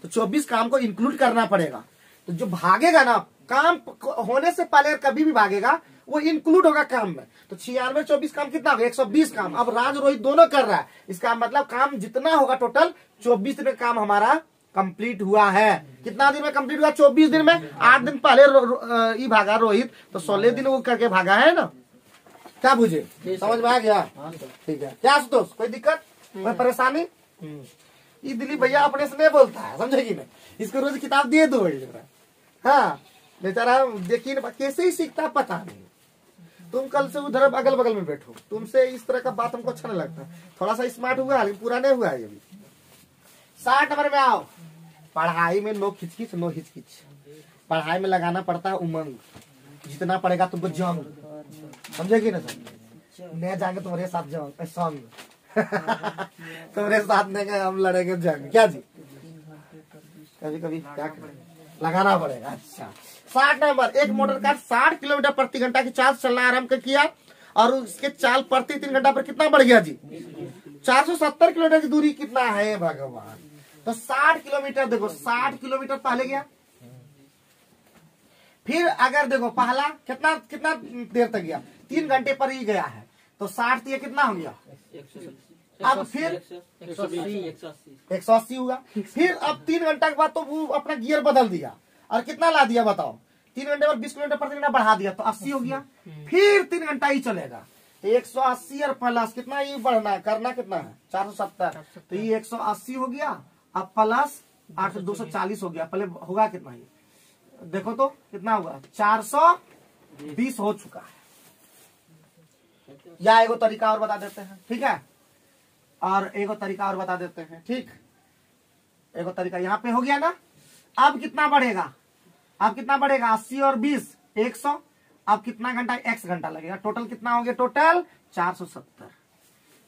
तो 24 काम को इंक्लूड करना पड़ेगा। तो जो भागेगा ना, काम होने से पहले कभी भी भागेगा, वो इंक्लूड होगा काम में। तो 96-24 काम कितना होगा? 120 काम। अब राज रोहित दोनों कर रहा है, इसका मतलब काम जितना होगा टोटल 24 दिन में काम हमारा कंप्लीट हुआ है। कितना दिन में कंप्लीट हुआ? 24 दिन में। 8 दिन पहले भागा रोहित, तो 16 दिन वो करके भागा है ना। क्या बुझे? समझ में आ गया? ठीक है। क्या सुतोष, कोई दिक्कत, कोई परेशानी? ये दिलीप भैया अपने से नहीं बोलता है, समझेगी ना। इसको रोज किताब दिए दो। हाँ बेचारा, देखिए कैसे ही सीखता पता नहीं। तुम कल से उधर अगल बगल में बैठो, तुमसे इस तरह का बात हमको अच्छा नहीं लगता। थोड़ा सा स्मार्ट हुआ लेकिन पूरा नहीं हुआ है अभी। 60 नंबर में आओ। पढ़ाई में नो खिचकिच, नो हिचकिच। पढ़ाई में लगाना पड़ता है उमंग, जितना पड़ेगा तुमको जंग। समझे कि ना सर? मैं जाएंगे तुम्हारे साथ जाओ सॉन्ग तुम्हारे साथ में हम लड़ेंगे जंग, क्या जी? कभी कभी क्या करें, लगाना पड़ेगा। अच्छा 60 नंबर, एक मोटर कार 60 किलोमीटर प्रति घंटा की चाल चलना आरंभ किया और उसके चाल प्रति 3 घंटा पर कितना बढ़ गया जी? 470 किलोमीटर की दूरी कितना है भगवान? तो 60 किलोमीटर, देखो 60 किलोमीटर पहले गया, फिर अगर देखो पहला कितना कितना देर तक गया, 3 घंटे पर ही गया है, तो 60 ये कितना हो गया? अब फिर 180 हुआ, फिर अब 3 घंटा के बाद तो वो अपना गियर बदल दिया और कितना ला दिया बताओ? 3 घंटे पर 20 किलोमीटर प्रति घंटा बढ़ा दिया, तो 80 हो गया, फिर 3 घंटा ही चलेगा, तो 180 और प्लस कितना ही बढ़ना करना कितना है? 470, तो ये 180 हो गया, अब प्लस 8 240 हो गया, पहले होगा कितना? ही देखो तो कितना होगा? 420 हो चुका है। या एगो तरीका और बता देते हैं, ठीक है? और एगो तरीका और बता देते हैं, ठीक? एगो तरीका यहाँ पे हो गया ना। अब कितना बढ़ेगा? अब कितना बढ़ेगा? 80 और 20 100। अब कितना घंटा? x घंटा लगेगा। टोटल कितना हो गया? टोटल 470।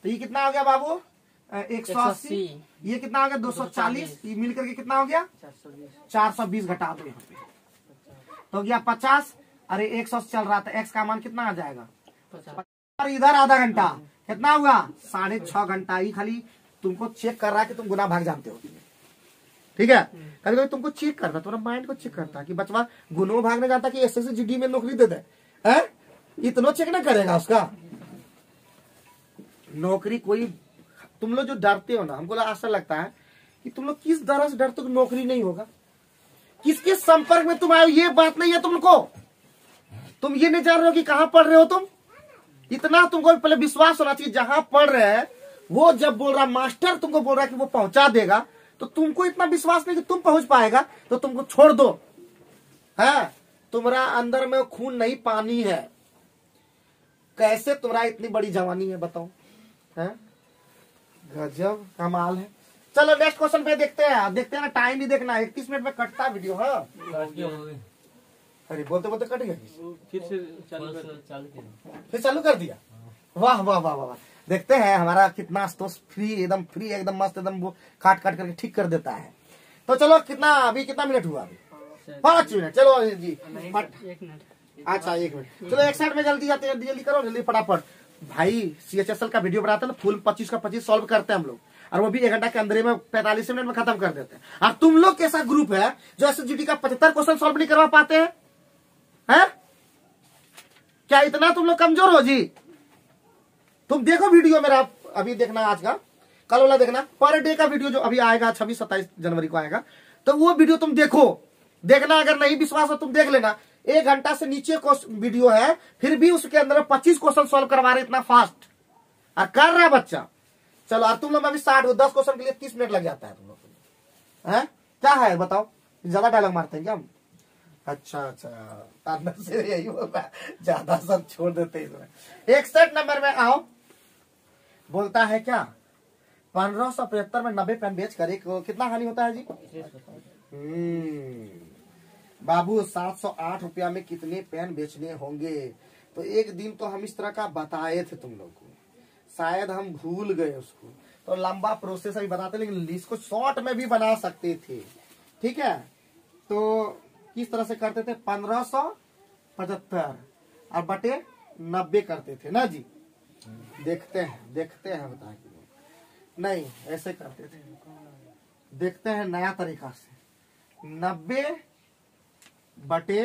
तो ये कितना हो गया बाबू? 180। ये कितना हो गया? 240। ये मिलकर के कितना हो गया? 420 घटा दो यहाँ पे, तो गया 50। अरे 100 चल रहा था, x का मान कितना आ जाएगा? और इधर आधा घंटा कितना हुआ? 6.5 घंटा ही खाली तुमको चेक कर रहा है कि तुम गुना भाग जानते हो, ठीक है? कभी कभी तुमको चेक करता, तुम्हारा माइंड को चेक करता कि बचवा गुनों भागने जाता कि एसएससी जीडी में नौकरी दे दे, इतना चेक ना करेगा उसका नौकरी कोई। तुम लोग जो डरते हो ना, हमको ऐसा लगता है कि तुम लोग किस तरह से डरते हो कि नौकरी नहीं होगा। किसके संपर्क में तुम आए हो ये बात नहीं है तुमको। तुम ये नहीं जान रहे हो कि कहाँ पढ़ रहे हो तुम। इतना तुमको पहले विश्वास होना चाहिए, जहां पढ़ रहे हैं वो जब बोल रहा मास्टर तुमको बोल रहा है कि वो पहुंचा देगा, तो तुमको इतना विश्वास नहीं कि तुम पहुंच पाएगा, तो तुमको छोड़ दो। है तुम्हारा अंदर में खून नहीं पानी है। कैसे तुम्हारा इतनी बड़ी जवानी है बताओ? है गजब कमाल है। चलो नेक्स्ट क्वेश्चन पे देखते हैं। देखते हैं ना, टाइम ही देखना, 31 मिनट में कटता वीडियो। हाँ अरे बोलते बोलते कट गया, फिर से फिर चालू कर दिया। वाह वाह वाह वाह। देखते हैं हमारा कितना फ्री एकदम मस्त, एकदम वो काट काट करके ठीक कर देता है। तो चलो कितना अभी कितना मिनट हुआ? अभी 5 मिनट। चलो जी 1 मिनट। अच्छा 1 मिनट। चलो एक साइड में जल्दी जाते हैं, जल्दी करो, जल्दी फटाफट। भाई CHSL का वीडियो बनाते हैं ना, फुल 25 का 25 सॉल्व करते हैं हम लोग, और वो भी 1 घंटा के अंदर में 45 मिनट में खत्म कर देते हैं। और तुम लोग कैसा ग्रुप है जो SSGD का 75 क्वेश्चन सॉल्व नहीं करवा पाते हैं? है क्या इतना तुम लोग कमजोर हो जी? तुम देखो वीडियो मेरा, अभी देखना आज का, कल वाला देखना, पर डे का वीडियो जो अभी आएगा 26-27 जनवरी को आएगा, तो वो वीडियो तुम देखो, देखना। अगर नहीं विश्वास हो तुम देख लेना। 1 घंटा से नीचे वीडियो है, फिर भी उसके अंदर 25 क्वेश्चन सॉल्व करवा रहे, इतना फास्ट और कर रहा है बच्चा। चलो और तुम लोग अभी 10 क्वेश्चन के लिए 30 मिनट लग जाता है तुम लोग। है क्या है बताओ? ज्यादा डायलॉग मारते हैं क्या हम? अच्छा अंदर से यही होगा, ज्यादा सब छोड़ देते हैं इसमें। 61 नंबर में आओ। बोलता है क्या? 1575 में 90 पेन बेच कर एक कितना हानि होता है जी? बाबू 708 रुपया में कितने पेन बेचने होंगे? तो एक दिन तो हम इस तरह का बताए थे तुम लोग को, शायद हम भूल गए उसको, तो लंबा प्रोसेस अभी बताते, लेकिन इसको शॉर्ट में भी बना सकते थे, ठीक है? तो किस तरह से करते थे? 1575 और बटे 90 करते थे ना जी। देखते हैं बता के नहीं ऐसे करते थे। देखते हैं नया तरीका से। 90 बटे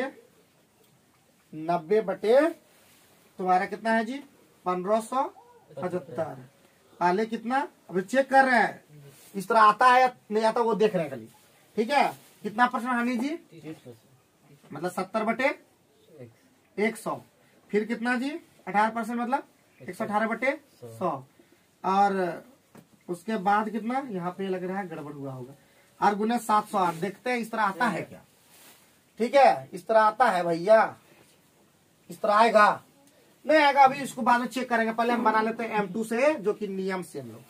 तुम्हारा कितना है जी? 1575। पहले कितना अभी चेक कर रहे हैं, इस तरह आता है नहीं आता वो देख रहे हैं खाली, ठीक है? कितना परसेंट हानि जी? 30%। मतलब 70 बटे 100। फिर कितना जी? 18% मतलब 118 बटे 100। और उसके बाद कितना? यहाँ पे लग रहा है गड़बड़ हुआ होगा, और गुने 708। देखते हैं इस तरह आता है क्या, ठीक है? इस तरह आता है भैया, इस तरह आएगा नहीं आएगा अभी इसको बाद में चेक करेंगे। पहले हम बना लेते हैं M2 से, जो कि नियम से हम लोग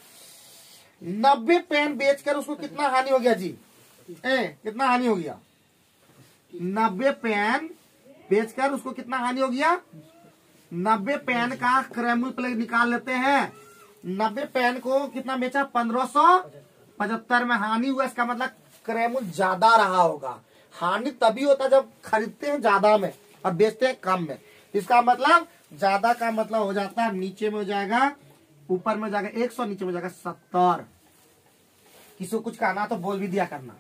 90 पेन बेचकर उसको कितना हानि हो गया जी? कितना हानि हो गया? 90 पेन बेचकर उसको कितना हानि हो गया? 90 पेन का क्रैमुल प्लेग निकाल लेते हैं। 90 पेन को कितना बेचा? 1575 में हानि हुआ। इसका मतलब क्रैमुल ज्यादा रहा होगा। हानि तभी होता है जब खरीदते हैं ज्यादा में और बेचते हैं कम में। इसका मतलब ज्यादा का मतलब हो जाता है, नीचे में हो जाएगा, ऊपर में हो जाएगा 100, नीचे में हो जाएगा 70। किसी को कुछ कहना तो बोल भी दिया करना।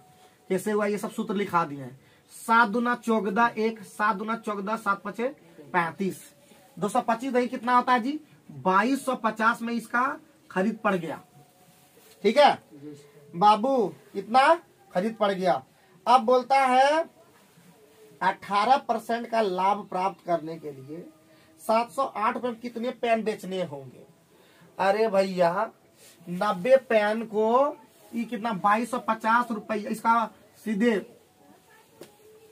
कैसे हुआ ये सब सूत्र लिखा दिए हैं। 7 दूना 14 1, 7 दूना 14, 7 पचे 35, 225 दही कितना होता है जी? 2250 में इसका खरीद पड़ गया। ठीक है बाबू, इतना खरीद पड़ गया। अब बोलता है 18% का लाभ प्राप्त करने के लिए 708 रुपए में कितने पेन बेचने होंगे? अरे भैया 90 पेन को ये कितना 2250 रुपये, इसका सीधे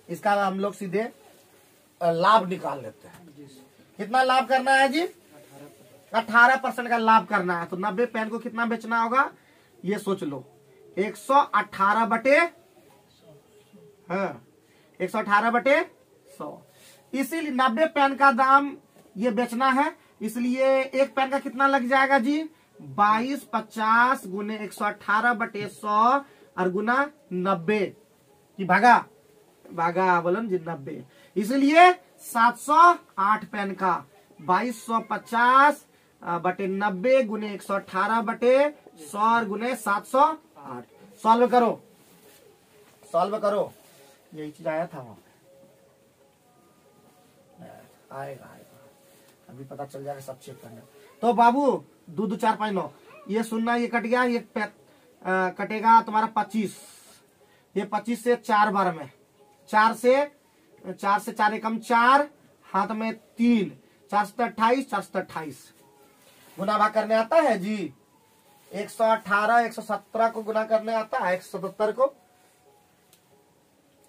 इसका हम लोग सीधे लाभ निकाल लेते हैं। कितना लाभ करना है जी? 18% का लाभ करना है। तो 90 पेन को कितना बेचना होगा ये सोच लो। 118 बटे 118 बटे 100। इसीलिए 90 पेन का दाम ये बेचना है, इसलिए एक पेन का कितना लग जाएगा जी? 2250 गुने 118 बटे 100 और गुना 90 की भागा बोलो जी 90। इसलिए 708 पेन का 2250 बटे 90 गुने 118 बटे 100 गुने 708। सॉल्व करो। यही चीज आया था वहां पे, आएगा अभी पता चल जाएगा, सब चेक करना। तो बाबू 2 2 4 5 9 ये सुनना, ये कट गया, ये कटेगा तुम्हारा 25। ये 25 से 4 बार में, 4 से 4 एकम 4, हाथ में 3, 4 से 28, 4 से 28 गुना भाग करने आता है जी। 118 117 को गुना करने आता है, 177 को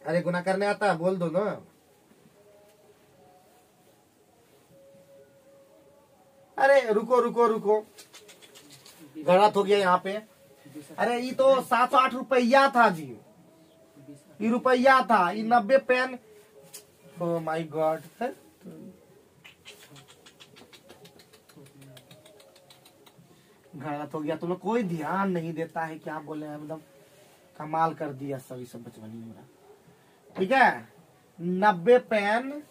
अरे गुना करने आता है, बोल दो ना। अरे रुको गलत हो गया यहाँ पे। अरे ये तो 708 रुपया था जी, ये रुपया था, ये 90 पेन। ओ माय गॉड, गलत हो गया। तुम्हें कोई ध्यान नहीं देता है, क्या बोले, मतलब कमाल कर दिया सभी सब बचपनी मेरा। ठीक है 90 पेन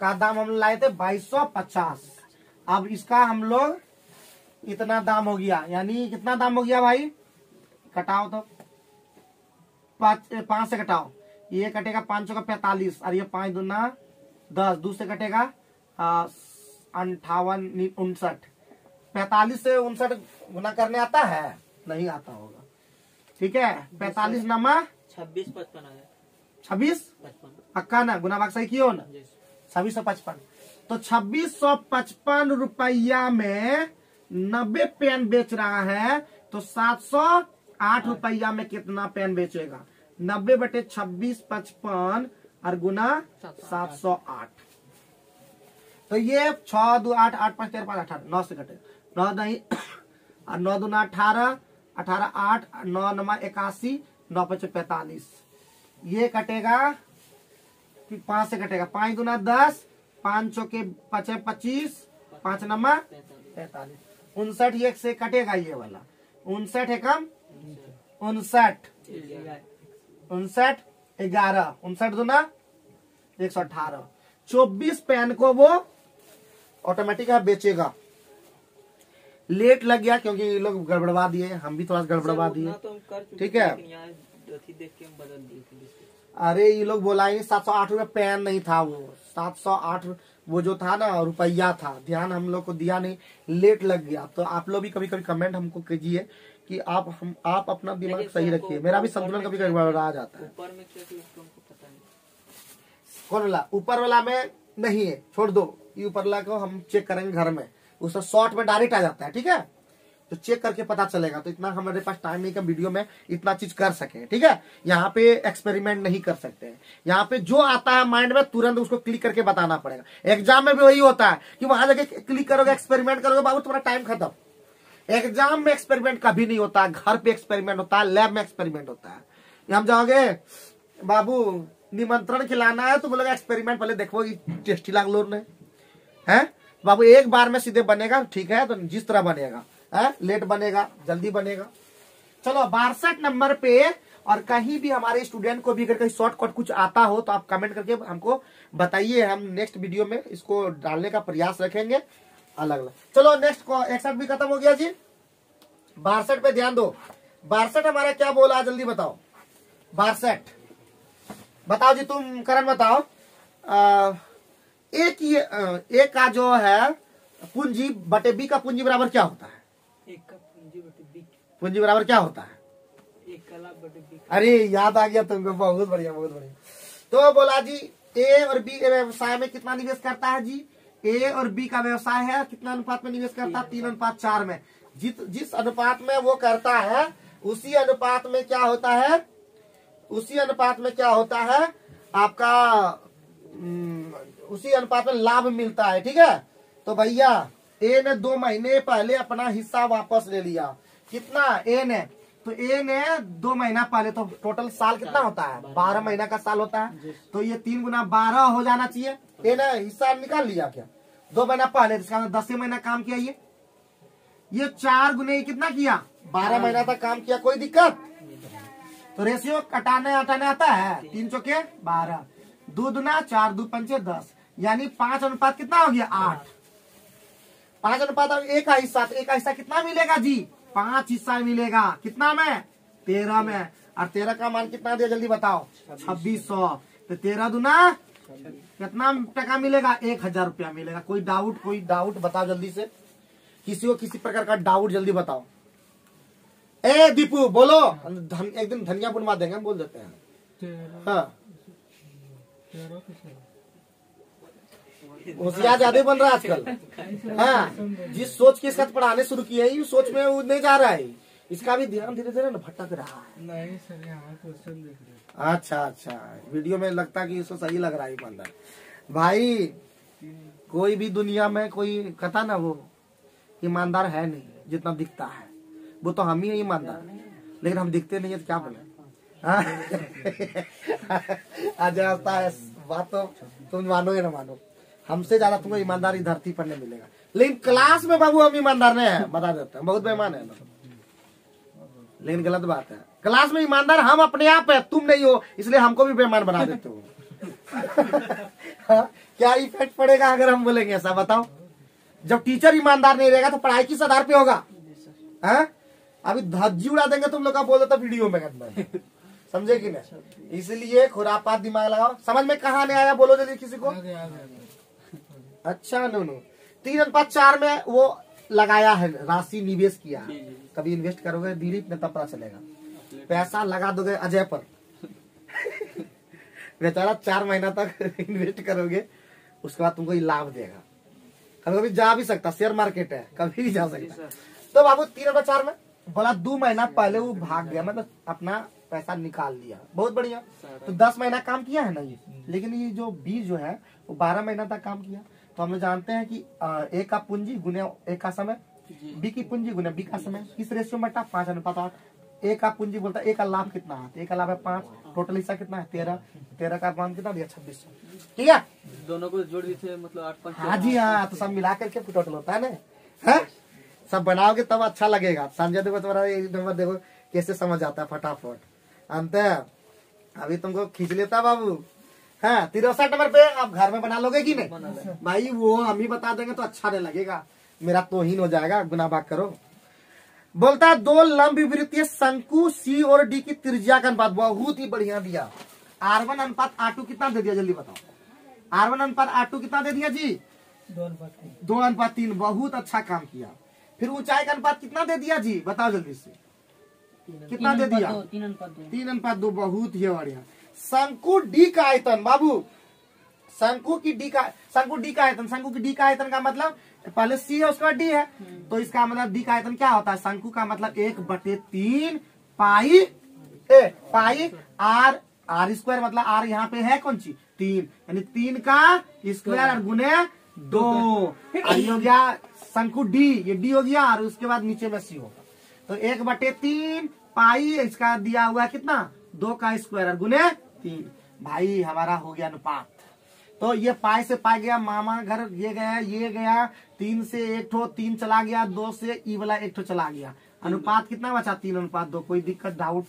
का दाम हम लाए थे 2250। अब इसका हम लोग इतना दाम हो गया, यानी कितना दाम हो गया भाई? कटाओ तो 5 से कटाओ, ये कटेगा 5 का 45 और ये 5 दूना 10, 2 से कटेगा 58 59। 45 से 59 गुना करने आता है? नहीं आता होगा। ठीक है 45 नमा 26 55 आ गया। 26 पक्का ना, गुना भाग सही कियो ना। 2655, तो 2655 रुपया में 90 पेन बेच रहा है, तो 708 रुपया में कितना पेन बेचेगा? 90 बटे 2655 और गुना 708। तो ये 6 2 8 8 5 13 5 18 9 से कटे 9 नहीं और 9 दूना 18 18 8 9 नमा 81 9 5 45। ये कटेगा 5 से कटेगा, 5 दूना 10 5 के 5 25 5 नमा 45। 59 ये से कटेगा, ये वाला 59 एकम 59 11 59 दूना 118। 24 पेन को वो ऑटोमेटिक बेचेगा। लेट लग गया क्योंकि ये लोग गड़बड़वा दिए, हम भी थोड़ा गड़बड़वा दिए। ठीक है देख के हम बदल दिए। अरे ये लोग बोलाएंगे 708 रुपये पेन नहीं था, वो 708 वो जो था ना रुपया था, ध्यान हम लोग को दिया नहीं, लेट लग गया। तो आप लोग भी कभी कभी कमेंट हमको कीजिए कि आप अपना दिमाग सही रखिए। मेरा भी संतुलन कभी कभी गड़बड़ा जाता है। ऊपर में क्या हमको पता नहीं। कौन वाला? ऊपर वाला में नहीं है, छोड़ दो, ये ऊपर वाला को हम चेक करेंगे घर में, उसका शॉर्ट में डायरेक्ट आ जाता है। ठीक है तो चेक करके पता चलेगा। तो इतना हमारे पास टाइम नहीं का वीडियो में इतना चीज कर सके। ठीक है यहाँ पे एक्सपेरिमेंट नहीं कर सकते हैं। यहाँ पे जो आता है माइंड में तुरंत उसको क्लिक करके बताना पड़ेगा। एग्जाम में भी वही होता है कि वहां जाके क्लिक करोगे, एक्सपेरिमेंट करोगे, बाबू तुम्हारा टाइम खत्म। एग्जाम में एक्सपेरिमेंट कभी नहीं होता, घर पे एक्सपेरिमेंट होता है, लैब में एक्सपेरिमेंट होता है। हम जाओगे बाबू निमंत्रण खिलाना है तो बोलोगे एक्सपेरिमेंट पहले देखो टेस्टी लागलो ने है, बाबू एक बार में सीधे बनेगा, ठीक है, तो जिस तरह बनेगा है, लेट बनेगा जल्दी बनेगा। चलो 62 नंबर पे, और कहीं भी हमारे स्टूडेंट को भी अगर कहीं शॉर्टकट कुछ आता हो तो आप कमेंट करके हमको बताइए, हम नेक्स्ट वीडियो में इसको डालने का प्रयास रखेंगे अलग अलग। चलो नेक्स्ट को 61 भी खत्म हो गया जी, 62 पे ध्यान दो। 62 हमारा क्या बोला जल्दी बताओ। 62 बताओ जी, तुम करण बताओ। ए का जो है पूंजी बटे बी का पूंजी बराबर क्या होता है? एक का पूंजी बटे बी, पूंजी बराबर क्या होता है? एक का लाभ बटे बी। अरे याद आ गया तुमको, बहुत बढ़िया बहुत बढ़िया। तो बोला जी ए और बी व्यवसाय में कितना निवेश करता है जी? ए और बी का व्यवसाय है, कितना अनुपात में निवेश करता है? 3:4 में। जिस अनुपात में वो करता है उसी अनुपात में क्या होता है, उसी अनुपात में क्या होता है आपका, उसी अनुपात में लाभ मिलता है, ठीक है। तो भैया ए ने 2 महीने पहले अपना हिस्सा वापस ले लिया, कितना ए ने, तो ए ने 2 महीना पहले, तो टोटल साल कितना होता है? 12 महीना का साल होता है, तो ये 3 गुना 12 हो जाना चाहिए। ए ने हिस्सा निकाल लिया क्या 2 महीना पहले, इसका 10 महीना काम किया, ये 4 गुने कितना किया? 12 महीना तक काम किया, कोई दिक्कत? तो रेशियो कटाने हटाने आता है, 3 चौके 12, 2 दूना 4, 2 पंचे 10, यानी 5 अनुपात कितना हो गया? 8। 5 अनुपात एक का हिस्सा, तो एक का हिस्सा कितना मिलेगा जी? 5 हिस्सा मिलेगा, कितना में? 13 में। और 13 का मान कितना दिया जल्दी बताओ? 2600। तो 13 दूना कितना टका मिलेगा? 1000 रुपया मिलेगा। कोई डाउट बताओ जल्दी से, किसी को किसी प्रकार का डाउट जल्दी बताओ। ए दीपू बोलो, एक दिन धनिया बुनवा देंगे, हम बोल देते हैं। हाँ होशियार ज्यादा बन रहा है आजकल। हाँ, जिस सोच के साथ पढ़ाने शुरू किए हैं, सोच में वो नहीं जा रहा है, इसका भी ध्यान धीरे धीरे भटक रहा है। नहीं सर, यहाँ क्वेश्चन देख रहे। अच्छा, वीडियो में लगता है कि इसको सही लग रहा है ईमानदार भाई। कोई भी दुनिया में कोई कहता ना वो ईमानदार है नहीं, जितना दिखता है वो तो हम ही है ईमानदार, लेकिन हम दिखते नहीं है तो क्या बोले। आज आता है बात, तो तुम मानो या ना मानो, हमसे ज्यादा तुमको ईमानदारी धरती पर नहीं मिलेगा। लेकिन क्लास में बाबू हम ईमानदार नहीं है, बता देते हैं, बहुत बेईमान है, लेकिन गलत बात है। क्लास में ईमानदार हम अपने आप है, तुम नहीं हो, इसलिए हमको भी बेईमान बना देते हो। क्या इफेक्ट पड़ेगा अगर हम बोलेंगे ऐसा, बताओ? जब टीचर ईमानदार नहीं रहेगा तो पढ़ाई किस आधार पे होगा? अभी धज्जी उड़ा देंगे तुम लोग का, बोल देता वीडियो में, समझे कि नहीं? इसलिए खुरापात दिमाग लगाओ। समझ में कहाँ नहीं आया बोलो जल्दी किसी को। अच्छा नो 3:4 में वो लगाया है, राशि निवेश किया है। कभी इन्वेस्ट करोगे दिलीप में तब पता चलेगा, पैसा लगा दोगे अजय पर बेचारा 4 महीना तक इन्वेस्ट करोगे, उसके बाद तुमको ये लाभ देगा। कभी जा भी सकता, शेयर मार्केट है, कभी भी जा सकता। तो बाबू 3:4 में बोला 2 महीना पहले वो भाग गया, मतलब अपना पैसा निकाल लिया, बहुत बढ़िया। तो 10 महीना काम किया है ना ये, लेकिन ये जो बी जो है वो 12 महीना तक काम किया। तो हम लोग जानते हैं कि ए का पूंजी गुने ए का समय, बी की पूंजी गुने बी का समय, किस रेशियो में बटा? 5:8। ए का पूंजी बोलता है ए का लाभ कितना है? ए का लाभ है 5, टोटल हिस्सा कितना है? 13 का मान कितना दिया? 2600। ठीक है, दोनों को जोड़ दी थे, मतलब 8-5। हाँ जी हाँ, तो सब मिला करके टोटल होता है ना, सब बनाओगे तब अच्छा लगेगा। संजय देखो तुम्हारा नंबर देखो कैसे समझ आता है फटाफट। अंत अभी तुमको खींच लेता बाबू। हाँ 63 नंबर पे आप घर में बना लोगे कि नहीं भाई? वो हम ही बता देंगे तो अच्छा नहीं लगेगा, मेरा तोहीन हो जाएगा, गुना भाग करो। बोलता है 2 लंब विवृत्तीय शंकु सी और डी की त्रिज्या का अनुपात, बहुत ही बढ़िया दिया। R1 अनुपात R2 कितना दे दिया जल्दी बताओ? R1 अनुपात R2 कितना दे दिया जी? 2:3, बहुत अच्छा काम किया। फिर ऊंचाई का अनुपात कितना दे दिया जी? बताओ जल्दी से, कितना दे दिया? 3:2, बहुत ही बढ़िया। शंकु डी का आयतन बाबू, शंकु की डी का आयतन का मतलब पहले सी है उसके बाद डी है, तो इसका मतलब डी का आयतन क्या होता है? शंकु का मतलब 1/3 पाई आर स्क्वायर, मतलब आर यहाँ पे है कौन सी? 3, यानी 3 का स्क्वायर गुने 2, हो गया शंकु डी, ये डी हो गया, और उसके बाद नीचे में सी होगा। तो 1/3 पाई इसका दिया हुआ कितना? 2 का स्क्वायर गुने 3। भाई हमारा हो गया अनुपात। तो ये पाई से पाई गया, मामा घर ये गया 3 से 1 ठो 3 चला गया, 2 से ई वाला 1 ठो चला गया। अनुपात कितना बचा? 3:2। कोई दिक्कत डाउट?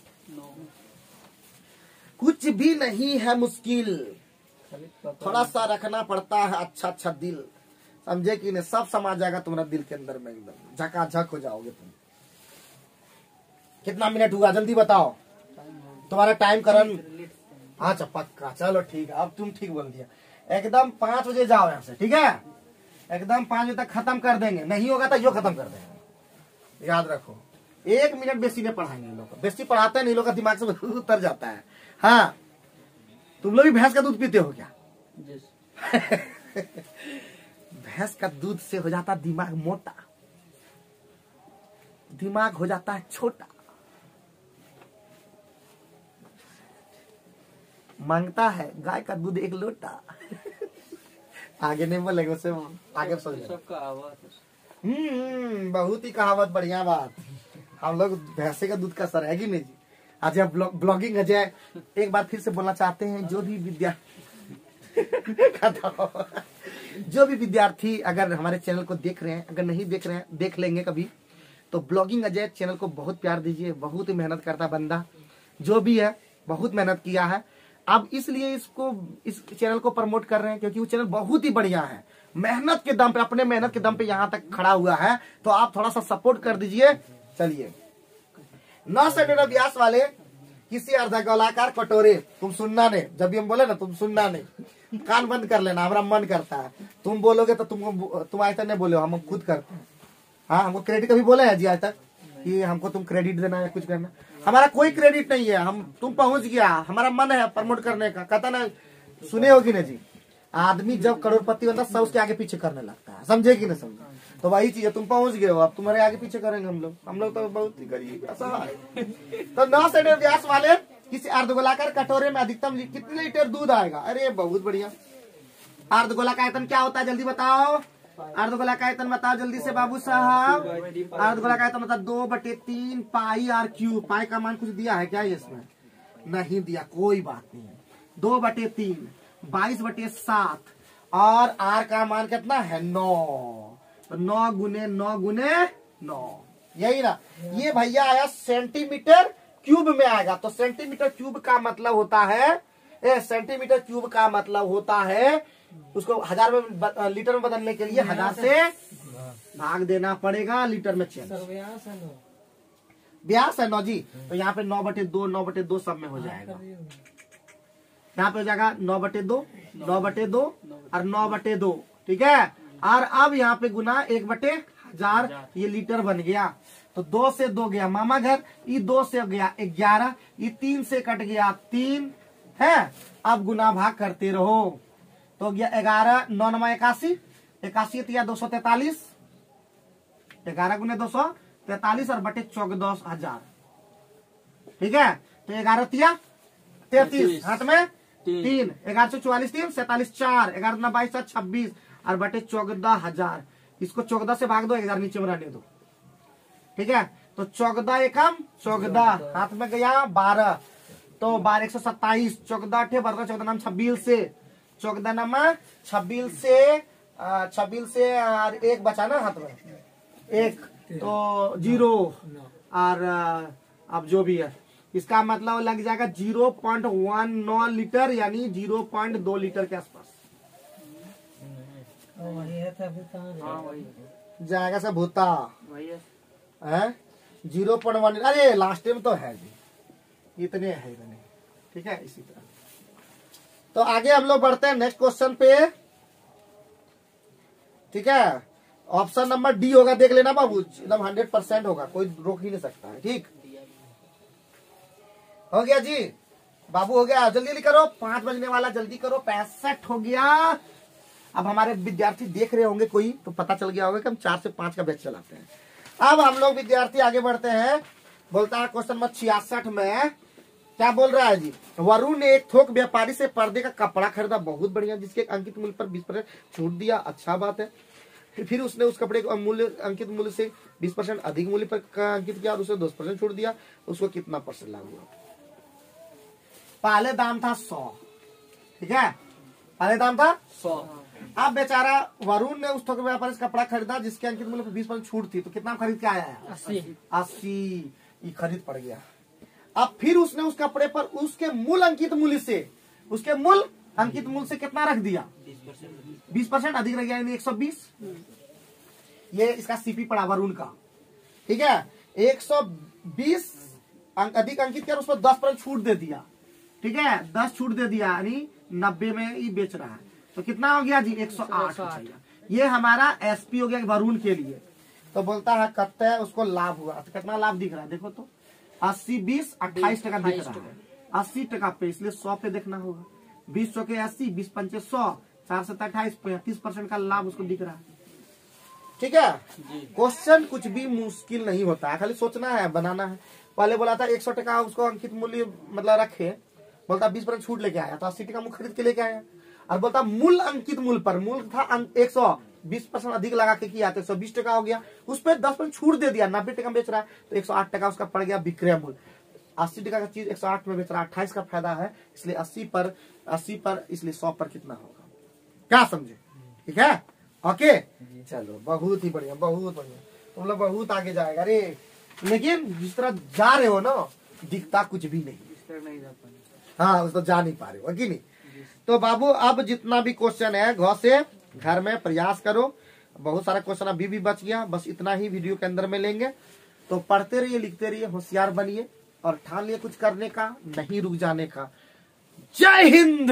कुछ भी नहीं है मुश्किल, थोड़ा सा रखना पड़ता है अच्छा दिल, समझे कि नहीं? सब समा जाएगा तुम्हारा दिल के अंदर में, एकदम झकाझक हो जाओगे तुम। कितना मिनट हुआ जल्दी बताओ, तुम्हारा टाइम करण? अच्छा पक्का, चलो ठीक है, अब तुम ठीक बोल दिया। एकदम 5 बजे जाओ यहाँ से, ठीक है? एकदम 5 बजे तक खत्म कर देंगे, नहीं होगा तो यो खत्म कर देंगे, याद रखो। 1 मिनट बेसी में पढ़ाएंगे लोग, बेसी पढ़ाते हैं नहीं, लोग का दिमाग से उतर जाता है। हाँ, तुम लोग भी भैंस का दूध पीते हो क्या? भैंस का दूध से हो जाता दिमाग मोटा, दिमाग हो जाता है छोटा। मांगता है गाय का दूध 1 लोटा। आगे नहीं बोलेंगे, उससे आगे सोच लेंगे। सबका आवाज बहुत ही कहावत, बढ़िया बात। हम लोग भैंसे का दूध का सर है कि नहीं जी? अजय ब्लॉगिंग अजय एक बार फिर से बोलना चाहते हैं, जो भी विद्यार्थी अगर हमारे चैनल को देख रहे हैं, अगर नहीं देख रहे हैं देख लेंगे कभी, तो ब्लॉगिंग अजय चैनल को बहुत प्यार दीजिए। बहुत ही मेहनत करता बंदा, जो भी है बहुत मेहनत किया है। अब इसलिए इस चैनल को प्रमोट कर रहे हैं क्योंकि वो चैनल बहुत ही बढ़िया है, मेहनत के दम पे, अपने मेहनत के दम पे यहाँ तक खड़ा हुआ है, तो आप थोड़ा सा सपोर्ट कर दीजिए। चलिए, 9 सेंटीमीटर व्यास वाले किसी अर्धगोलाकार कटोरे, तुम सुनना नहीं, जब भी हम बोले ना तुम सुनना नहीं, कान बंद कर लेना, हमारा मन करता है। तुम बोलोगे तो तुम आज तक नहीं बोले, हम खुद करते हैं। हाँ, हमको क्रेडिट कभी बोले है जी आज तक कि हमको तुम क्रेडिट देना या कुछ करना? हमारा कोई क्रेडिट नहीं है, तुम पहुंच गया, हमारा मन है प्रमोट करने का। कहता ना, सुने हो कि नहीं जी? आदमी जब करोड़पति बनता सब उसके आगे पीछे करने लगता है, समझे कि नहीं समझे? तो वही चीज है, तुम पहुंच गए हो, अब तुम्हारे आगे पीछे करेंगे हम लोग तो बहुत ही गरीब असहाय। तो 9 सेंटीमीटर व्यास वाले किसी अर्धगोलाकार कटोरे में अधिकतम कितने लीटर दूध आएगा? अरे बहुत बढ़िया। अर्धगोलाकार आयतन क्या होता है जल्दी बताओ? अर्धगोलाकार आयतन बताओ जल्दी से बाबू साहब। अर्धगोलाकार आयतन मतलब 2/3 पाई आर क्यूब। पाई का मान कुछ दिया है क्या इसमें? नहीं दिया, कोई बात नहीं है। 2/3 22/7 और आर का मान कितना है? 9। तो 9 गुने 9 गुने 9, यही ना। ये भैया आया सेंटीमीटर क्यूब में आएगा, तो सेंटीमीटर क्यूब का मतलब होता है, सेंटीमीटर क्यूब का मतलब होता है उसको 1000 में लीटर में बदलने के लिए 1000 से भाग देना पड़ेगा, लीटर में चेंज। व्यास है 9 जी, तो यहाँ पे 9/2 9/2 सब में हो जाएगा। यहाँ पे हो जाएगा 9/2 9/2 और 9/2, ठीक है। और अब यहाँ पे गुना 1/1000, ये लीटर बन गया। तो 2 से 2 गया मामा घर, ये 2 से गया 11, ये 3 से कट गया 3 है। अब गुना भाग करते रहो, तो गया 11 9 9 81, 81 243, 11 गुने 243 और बटे 14,000, ठीक है। तो 11 तिया 33, हाथ में 3, 11 से 44 3 47 4, 11 दूना 22 26 और बटे 14,000। इसको 14 से भाग दो, 1000 नीचे में रहने दो, ठीक है। तो 14 एकम 14, हाथ में गया 12, तो 12 127, 14 8 12 14 नाम 26 से 14 नामा 26 से और 1 बचा ना हाथ में 1, तो 0 और अब जो भी है इसका मतलब लग जाएगा 0.19 लीटर, यानी 0.2 लीटर के आसपास जाएगा सब भूता है। 0.1, अरे लास्ट में तो है जी, इतने है इतने, ठीक है। इसी तरह तो आगे हम लोग बढ़ते हैं नेक्स्ट क्वेश्चन पे, ठीक है। ऑप्शन नंबर डी होगा, देख लेना बाबू, एकदम 100% होगा, कोई रोक ही नहीं सकता है, ठीक। हो गया जी बाबू, हो गया, जल्दी करो, 5 बजने वाला, जल्दी करो, 65 हो गया। अब हमारे विद्यार्थी देख रहे होंगे कोई, तो पता चल गया होगा कि हम 4 से 5 का बैच चलाते हैं। अब हम लोग विद्यार्थी आगे बढ़ते हैं, बोलता है क्वेश्चन नंबर 66 में क्या बोल रहा है जी? वरुण ने एक थोक व्यापारी से पर्दे का कपड़ा खरीदा, बहुत बढ़िया, जिसके अंकित मूल्य पर 20% छूट दिया, अच्छा बात है। फिर उसने उस कपड़े को मूल्य अंकित मूल्य से 20% अधिक मूल्य पर अंकित किया और उसे 10% छूट दिया, उसको कितना परसेंट लागू हुआ? पहले दाम था 100, ठीक है, पहले दाम था 100। अब बेचारा वरुण ने उस थोक व्यापारी से कपड़ा खरीदा जिसके अंकित मूल्य पर 20% छूट थी, तो कितना खरीद के आया है? 80 ये खरीद पड़ गया। अब फिर उसने उस कपड़े पर उसके मूल अंकित मूल्य से, उसके मूल अंकित मूल्य से कितना रख दिया? 20% अधिक रह गया, यानी 120। ये इसका सीपी पड़ा वरुण का, ठीक है। 120 अधिक अंकित कर, उस पर 10% छूट दे दिया, ठीक है। 10 छूट दे दिया, यानी 90 में ये बेच रहा है, तो कितना हो गया जी? 108। ये हमारा एसपी हो गया वरुण के लिए। तो बोलता है कत्ते उसको लाभ हुआ, तो कितना लाभ दिख रहा है देखो तो, 80 20 28 टका दिख रहा है, 80 टका पे, इसलिए 100 पे देखना होगा। 20 चौके 80, 20 पंचे 100, 4 7 28, 35% का लाभ उसको दिख रहा है, ठीक है। क्वेश्चन कुछ भी मुश्किल नहीं होता है, खाली सोचना है, बनाना है। पहले बोला था 100 टका उसको अंकित मूल्य मतलब रखे, बोलता 20% छूट लेके आया, तो 80 टका मुख खरीद के लेके आया। और बोलता मूल अंकित मूल्य पर, मूल था 120% अधिक लगा के किया, तो 120 टका हो गया, उस पर 10% छूट दे दिया, 90 टका बेच रहा है, तो 108 टका उसका पड़ गया विक्रय मूल्य। 80 टका का चीज 108 में बेच रहा है, 28 का फायदा है, इसलिए 80 पर इसलिए 100 पर कितना होगा? क्या समझे? ठीक है, ओके। चलो बहुत ही बढ़िया, बहुत बढ़िया, तुम लोग बहुत आगे जाएगा रे। लेकिन जिस तरह जा रहे हो ना, दिखता कुछ भी नहीं, नहीं जा पाए। हाँ उस तो जा नहीं पा रहे हो कि नहीं। तो बाबू अब जितना भी क्वेश्चन है घर से घर में प्रयास करो, बहुत सारा क्वेश्चन अभी भी बच गया, बस इतना ही वीडियो के अंदर में लेंगे। तो पढ़ते रहिए, लिखते रहिए, होशियार बनिए और ठान लिए कुछ करने का, नहीं रुक जाने का। जय हिंद।